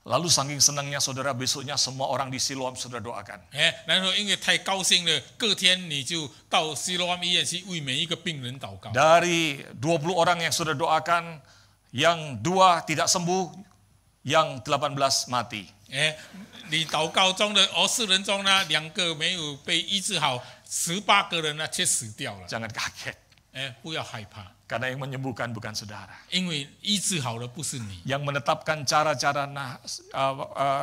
Lalu saking senangnya saudara, besoknya semua orang di Siloam saudara doakan. 然后因为太高兴了，隔天你就到西罗安医院去为每一个病人祷告。 Dari 20 orang yang saudara doakan, yang 2 tidak sembuh, yang 18 mati. 你祷告中的20人中呢，2个没有被医治好，18个人呢却死掉了。 Jangan kaget, 不要害怕， karena yang menyembuhkan bukan saudara. 因为医治好的不是你， Yang menetapkan cara-cara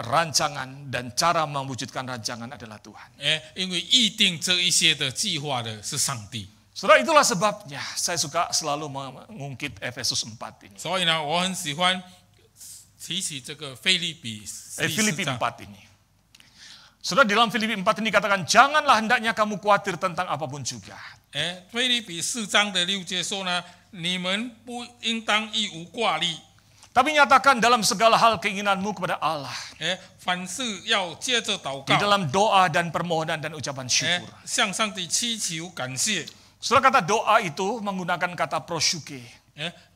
rancangan dan cara mewujudkan rancangan adalah Tuhan. 因为预定这一些的计划的是上帝。 Saudara, itulah sebabnya saya suka selalu mengungkit Efesus 4 ini. 所以呢，我很喜欢提起这个腓立比Filipi 4 4 ini. Saudara, di dalam Filipi 4 ini katakan, janganlah hendaknya kamu khawatir tentang apapun juga. 腓立比4章的6节说呢，你们不应当一无挂虑， Tapi nyatakan dalam segala hal keinginanmu kepada Allah. 凡事要借着祷 Di 告， dalam doa dan permohonan dan ucapan syukur. 向上帝祈求感谢。 Saudara, kata doa itu menggunakan kata proshuke.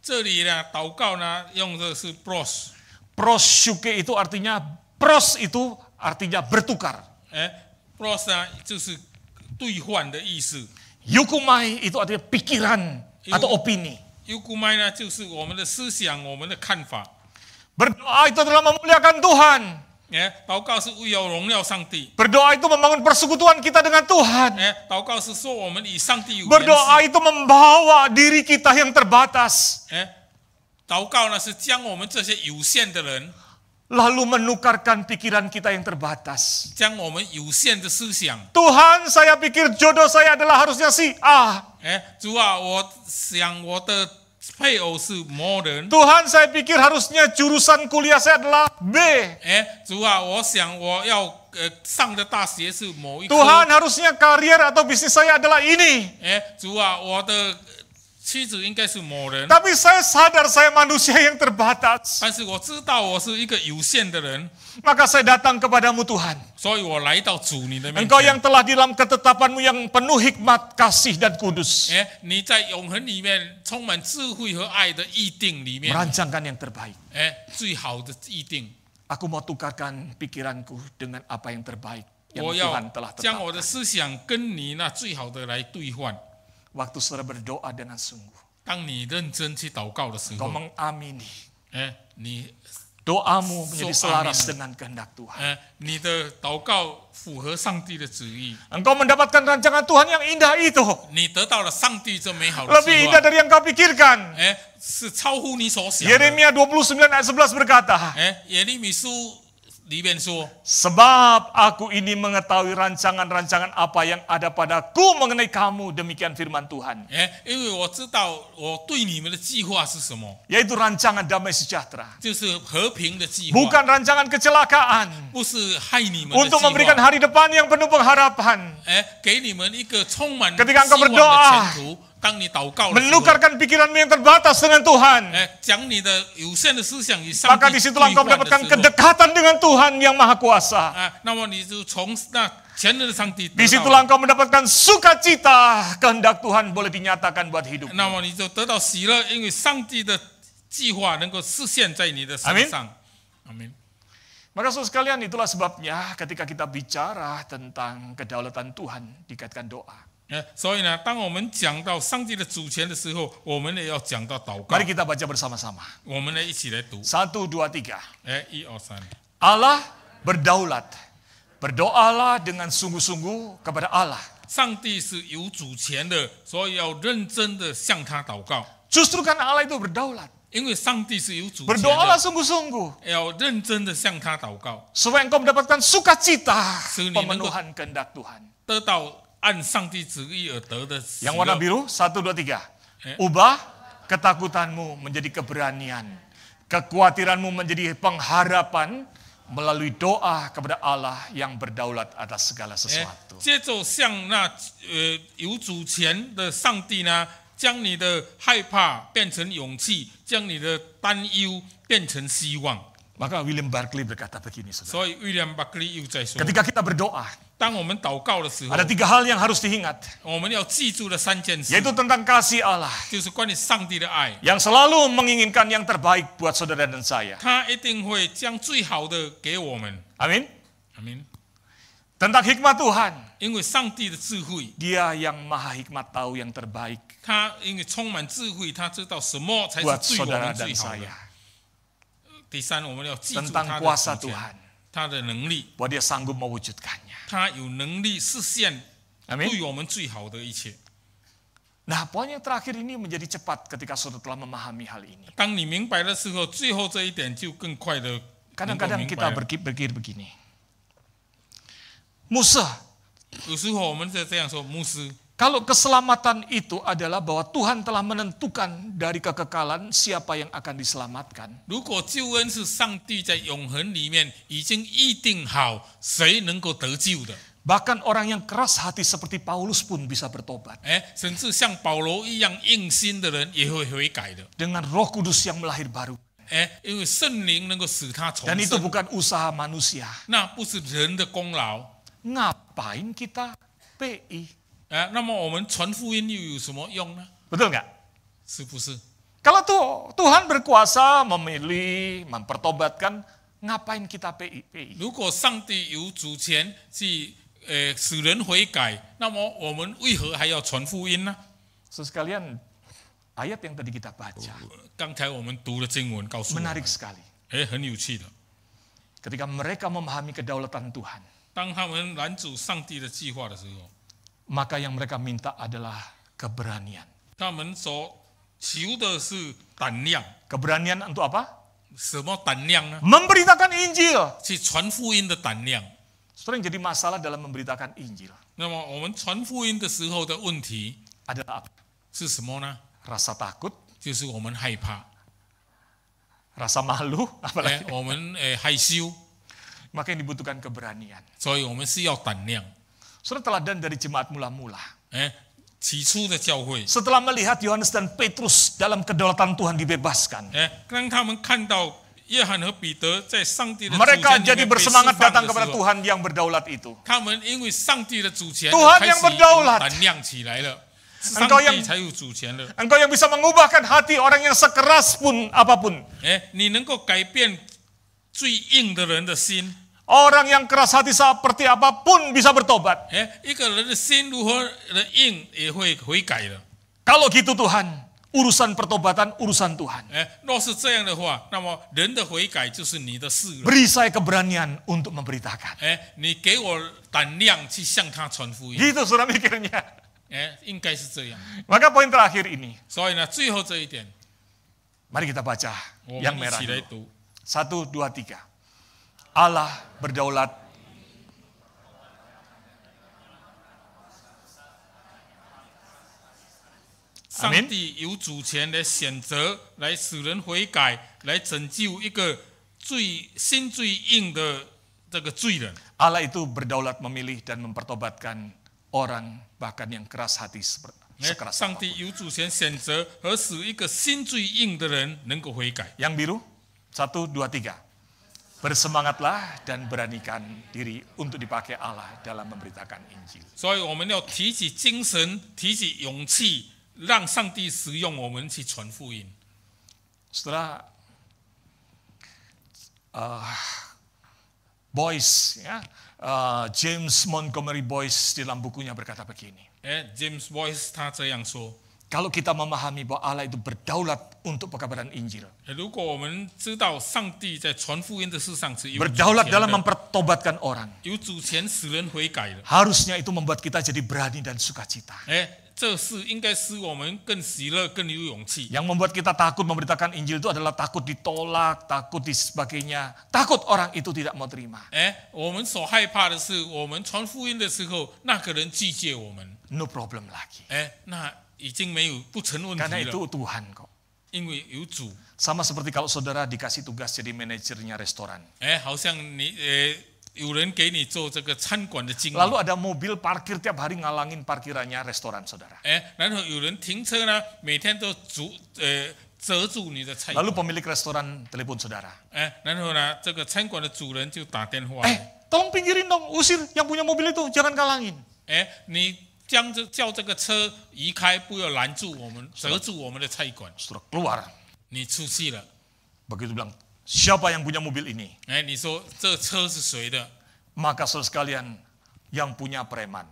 这里呢，祷告呢用的是 pros， Proshuke itu artinya, pros itu artinya bertukar. pros 呢就是兑换的意思。 Yukumai itu artinya pikiran atau opini. Yukumai 呢就是我们的思想，我们的看法。 Berdoa itu adalah memuliakan Tuhan. 祷告是为了荣耀上帝。 Berdoa itu membangun persekutuan kita dengan Tuhan. 祷告是说我们与上帝有联 Berdoa 系。 itu membawa diri kita yang terbatas. 祷告呢是将我们这些有限的人， Lalu menukarkan pikiran kita yang terbatas. 将我们有限的思想。 Tuhan, saya pikir jodoh saya adalah harusnya si A. 主啊，我想我的配偶是某人。 Tuhan, saya pikir harusnya jurusan kuliah saya adalah B. 主啊，我想我要上的大学是某一科。 Tuhan, harusnya karier atau bisnis saya adalah ini. 主啊，我的妻子应该是某人， Tapi saya sadar saya manusia yang terbatas. 但是我知道我是一个有限的人， Maka saya datang kepadamu Tuhan. 所以我来到主你的面 Engkau 前。 yang telah di dalam ketetapanmu yang penuh hikmat, kasih, dan kudus. 你在永恒里面充满智慧和爱的意定里面， Merancangkan yang terbaik. 最好的意定。 Aku mau tukarkan pikiranku dengan apa yang terbaik yang 我要 Tuhan telah 将我的 tetapkan. 思想跟你那最好的来兑换。 Waktu saudara berdoa dengan sungguh, 当你认真去祷告的时 kau 候， mengamini 你 doamu menjadi So selaras amin. dengan kehendak Tuhan. 你的祷告符合上帝的旨意， Engkau mendapatkan rancangan Tuhan yang indah itu. 你得到了上帝这美好的 Lebih 计 indah 划， dari yang kau pikirkan. 是超乎你所想的。 Yeremia 29 ayat 11 berkata, 耶利米书里面说， Sebab aku ini mengetahui rancangan-rancangan apa yang ada padaku mengenai kamu, demikian firman Tuhan. 因为我知道我对你们的计划是什么， Yaitu rancangan damai sejahtera. 就是和平的计划， Bukan rancangan kecelakaan. 不是害你们的 Untuk 计 memberikan 划， hari depan yang penuh pengharapan. 给你们一个充满 Ketika 希 engkau 望的 berdoa， 前途。当你祷告的时候， Menukarkan pikiranmu yang terbatas dengan Tuhan. 将你的有限的思想与上 Maka 帝 disitulah 兑 engkau 换的 mendapatkan 时候， kedekatan dengan Tuhan yang Maha Kuasa. 那么你就从那前人的上帝得 Disitulah 到， engkau mendapatkan sukacita, kehendak Tuhan boleh dinyatakan buat hidup. 那么你就得到喜乐，因为上帝的计划能够实现在你的身上。阿门。 Maka saudara sekalian, itulah sebabnya ketika kita bicara tentang kedaulatan Tuhan dikaitkan doa. 所以呢，当我们讲到上帝的主权的时候，我们也要讲到祷告。 Mari kita baca bersama-sama. 我们呢一起来读。 1, 2, 3. 1、2、3。 Allah berdaulat. Berdoalah dengan sungguh-sungguh kepada Allah. 上帝是有主权的，所以要认真的向他祷告。 Justru karena Allah itu berdaulat. 因为上帝是有主权 Berdoalah 的， sungguh-sungguh. 要认真的向他祷告， Supaya engkau mendapatkan sukacita Sini, pemenuhan kehendak Tuhan. 得到按上帝旨意而得的喜 Yang warna 乐。 biru, 1, 2, 3. Ubah ketakutanmu menjadi keberanian. Kekhawatiranmu menjadi pengharapan melalui doa kepada Allah yang berdaulat atas segala sesuatu. 接着向那有主权的上帝呢，将你的害怕变成勇气，将你的担忧变成希望。 Maka William Barclay berkata begini, saudara. 所以威廉·巴克利又在说， Ketika kita berdoa, 当我们祷告的时候， ada 3 hal yang harus diingat. 我们要记住的3件事， Yaitu tentang kasih Allah 就是关于上帝的爱， yang selalu menginginkan yang terbaik buat saudara dan saya. 他一定会将最好的给我们。 Amin. 阿明。 Tentang hikmat Tuhan. 因为上帝的智慧， Dia yang maha hikmat tahu yang terbaik 他因为充满智慧，他知道什么才是 buat 对我 saudara 们 dan 最好的。 saya. 第三，我们要记住 Tentang 他的 kuasa 主权， Tuhan. 他的能力， Bahwa dia sanggup mewujudkannya. 他有能力实现 Amin. 对我们最好的一切。 Nah, poin yang terakhir ini menjadi cepat ketika saudara telah memahami hal ini. 当你明白的时候，最后这一点就更快的能够 Kadang-kadang 明 kita 白了。 berpikir begini. Musa, 有时候我们在这样说，牧师， kalau keselamatan itu adalah bahwa Tuhan telah menentukan dari kekekalan siapa yang akan diselamatkan. 如果救恩是上帝在永恒里面已经预定好谁能够得救的， Bahkan orang yang keras hati seperti Paulus pun bisa bertobat. 甚至像保罗一样硬心的人也会悔改的。 Dengan Roh Kudus yang melahir baru. 因为圣灵能够使他重 Dan itu 生， bukan usaha manusia. 那不是人的功劳。 Ngapain kita PI? 那么我们传福音又有什么用呢？ Betul nggak? 是不是？ Kalau Tuhan berkuasa memilih, mempertobatkan, ngapain kita PI? 如果上帝有主权去使人悔改，那么我们为何还要传福音呢？ Sekalian, ayat yang tadi kita baca 刚才我们读的经文告诉我们， menarik sekali. 很有趣的。 Ketika mereka memahami kedaulatan Tuhan, 当他们拦阻上帝的计划的时候， maka yang mereka minta adalah keberanian. 他们所求的是胆量。 Keberanian untuk apa? 什么胆量呢？ Memberitakan Injil. 去传福音的胆量。 Saudara, yang jadi masalah dalam memberitakan Injil 那么我们传福音的时候的问题 adalah apa? 是什么呢？ Rasa takut, 就是我们害怕， rasa malu, apalagi. 我们害羞， Maka yang dibutuhkan keberanian. 所以我们是要胆量。 Saudara, teladan dari jemaat mula-mula. 起初的教会， Setelah melihat Yohanes dan Petrus dalam kedaulatan Tuhan dibebaskan, 当他们看到约翰和彼得在上帝的主 mereka 权里 jadi 面被释 bersemangat 放 datang 的 kepada 时候， Tuhan yang berdaulat itu. 他们因为上帝的主权 Tuhan 开 yang 始有 berdaulat 胆量起来了，上 Engkau yang 帝才有主权了。 Engkau yang bisa mengubahkan hati orang yang sekeras pun apapun. 你能够改变最硬的人的心， Orang yang keras hati seperti apapun bisa bertobat. 一个人的心如何的硬也会悔改的。 Kalau gitu Tuhan, urusan pertobatan urusan Tuhan. 若是这样的话，那么人的悔改就是你的事了。 Beri saya keberanian untuk memberitakan. 你给我胆量去向他传福音， Gitu saudara mikirnya. 应该是这样。 Maka poin terakhir ini, 所以呢，最后这一点， mari kita baca 我 yang 们一 merah 起来 dulu. 读。 1, 2, 3. Allah berdaulat.上帝有主权来选择，来使人悔改，来拯救一个心最硬的这个罪人。 Allah itu berdaulat memilih dan mempertobatkan orang bahkan yang keras hati sekeras 上帝有主权选择和使一个心最硬的人能够悔改。 Yang biru, 1, 2, 3. Bersemangatlah dan beranikan diri untuk dipakai Allah dalam memberitakan Injil. 所以我们要提起精神，提起勇气，让上帝使用我们去传福音。 Setelah Boyce, ya, James Montgomery Boyce di dalam bukunya berkata begini. James Boyce 他这样说。 Kalau kita memahami bahwa Allah itu berdaulat untuk pekabaran Injil, 如果我们知道上帝在传福音的事上是有 berdaulat 主权 dalam 的， mempertobatkan orang, 有主权使人悔改的。 harusnya itu membuat kita jadi berani dan sukacita. 这是应该使我们更喜乐、更有勇气。 Yang membuat kita takut memberitakan Injil itu adalah takut ditolak, takut di sebagainya, takut orang itu tidak mau terima. 我们所害怕的是，我们传福音的时候，那个人拒绝我们。 No problem lagi. 那已经没有不成问题 Karena 了， itu Tuhan kok. 因为有主。 Sama seperti kalau saudara dikasih tugas jadi manajernya restoran. 好像你有人给你做这个餐馆的经理， Lalu ada mobil parkir tiap hari ngalangin parkirannya restoran saudara. 然后有人停车呢，每天都遮住你的菜馆。 Lalu pemilik restoran telepon saudara. 然后呢，这个餐馆的主人就打电话， Tolong pinggirin dong, usir yang punya mobil itu, jangan kalangin. 你叫这个车移开，不要拦住我们，遮住我们的菜馆。 Saudara keluar. 你出去了， Begitu bilang, siapa yang punya mobil ini? 你说这车是谁的？ Maka saudara sekalian, yang punya preman.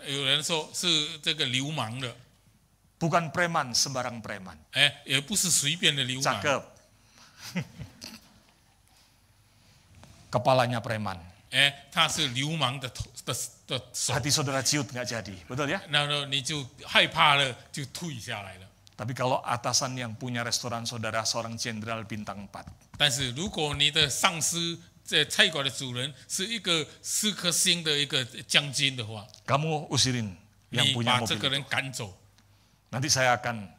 有人说是这个流氓的， Bukan preman, sembarang preman. 也不是随便的流氓， Cakep. Kepalanya preman. 他是流氓的手， Hati saudara ciut nggak jadi, betul ya? 然后你就害怕了，就退下来了。 Tapi kalau atasan yang punya restoran saudara seorang jenderal bintang 4, 但是如果你的上司在菜馆的主人是一个4颗星的一个将军的话， kamu usirin yang 你 punya 把这 mobil 个 itu. 人赶走。 Nanti saya akan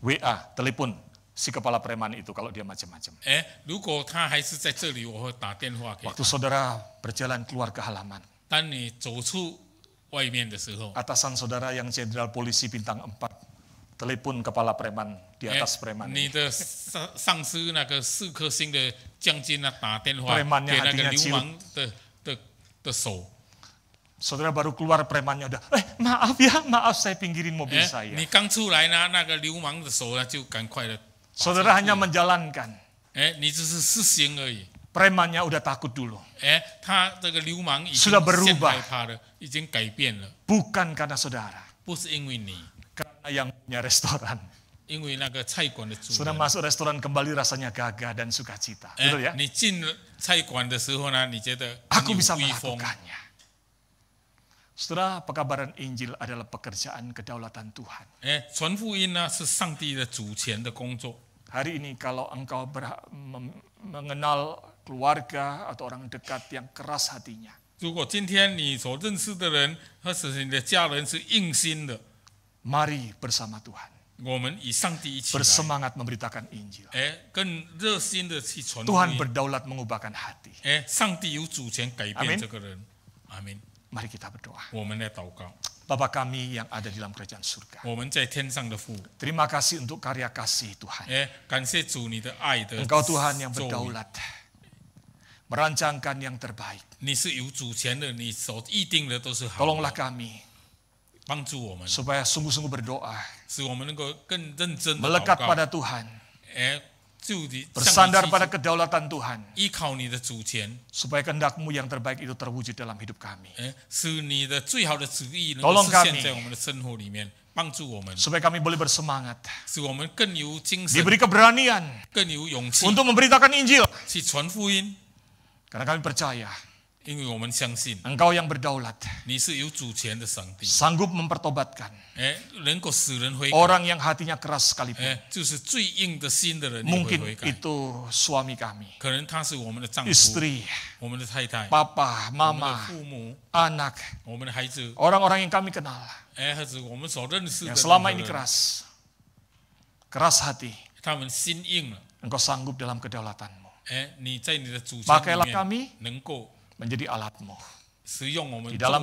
WA, telepon si kepala preman itu kalau dia macam-macam. 如果他还是在这里，我会打电话给他。 Waktu saudara berjalan keluar ke halaman, 当你走出外面的时候， atasan saudara yang jenderal polisi bintang 4, telepon kepala preman di atas preman 你 ini. 的上司那个4颗星的将军呢，打电话 Premannya 给那个 hatinya 流氓的手。 Saudara baru keluar, premannya udah, maaf ya, maaf saya pinggirin mobil saya. 你刚出来呢，那个流氓的手呢就赶快的。 Saudara hanya menjalankan. 你只是实行而已。 Premannya udah takut dulu. 他这个流氓已经 Sudah berubah 陷害他了，已经改变了， Bukan karena saudara, 不是因为你， karena yang punya restoran. 因为那个菜馆的主 Sudah 人。 masuk restoran kembali rasanya gagah dan sukacita. Betul ya? 你进了菜馆的时候呢，你觉得 Aku 很 bisa 有威风。 melakukannya. Saudara, pekabaran Injil adalah pekerjaan kedaulatan Tuhan. 传福音呢是上帝的主权的工作。 Hari ini kalau engkau mengenal keluarga atau orang dekat yang keras hatinya, 如果今天你所认识的人或是你的家人是硬心的， mari bersama Tuhan, 我们与上帝一起来， bersemangat memberitakan Injil. 更热心的去传福 Tuhan 音。 berdaulat mengubahkan hati. 上帝有主权改 Amin 变这个人。阿门。 Mari kita berdoa. 我们来祷告。 Bapa kami yang ada di dalam kerajaan surga, 我们在天上的父， terima kasih untuk karya kasih Tuhan. 感谢主你的爱的 Engkau Tuhan yang 作为， berdaulat, merancangkan yang terbaik. 你是有主权的，你所预定的都是好 Tolonglah 的， kami 帮助我们， supaya sungguh-sungguh berdoa, 使我们能够更认真的 melekat 祷告， pada Tuhan, 就你 bersandar 向 pada 你 kedaulatan Tuhan, 依靠你的主权， supaya kehendak-Mu yang terbaik itu terwujud dalam hidup kami. 使你的最好的旨意能 Tolong 够实 kami 现在我们的生活里面，帮助我们， Supaya kami boleh bersemangat, 使我们更有精神， diberi keberanian 更有勇气 untuk memberitakan Injil. 去传福音， Karena kami percaya 因为我们相信 Engkau yang berdaulat, 你是有主权的上帝， sanggup mempertobatkan 能够使人悔改， orang yang hatinya keras sekalipun. 就是最硬的心的人也会 Mungkin 悔改。 itu suami kami, 可能他是我们的丈夫、 istri, 我们的太太、 papa, 我们的 mama, 父母、 anak, 我们的孩子， orang-orang yang kami kenal, 或者我们所认识的 yang 任 selama 何 ini 人， keras hati, 他们心硬了。 engkau sanggup dalam kedaulatanmu. 你在你的主权 Pakailah 里 kami 面能够 menjadi alatmu. 使用我们 Di dalam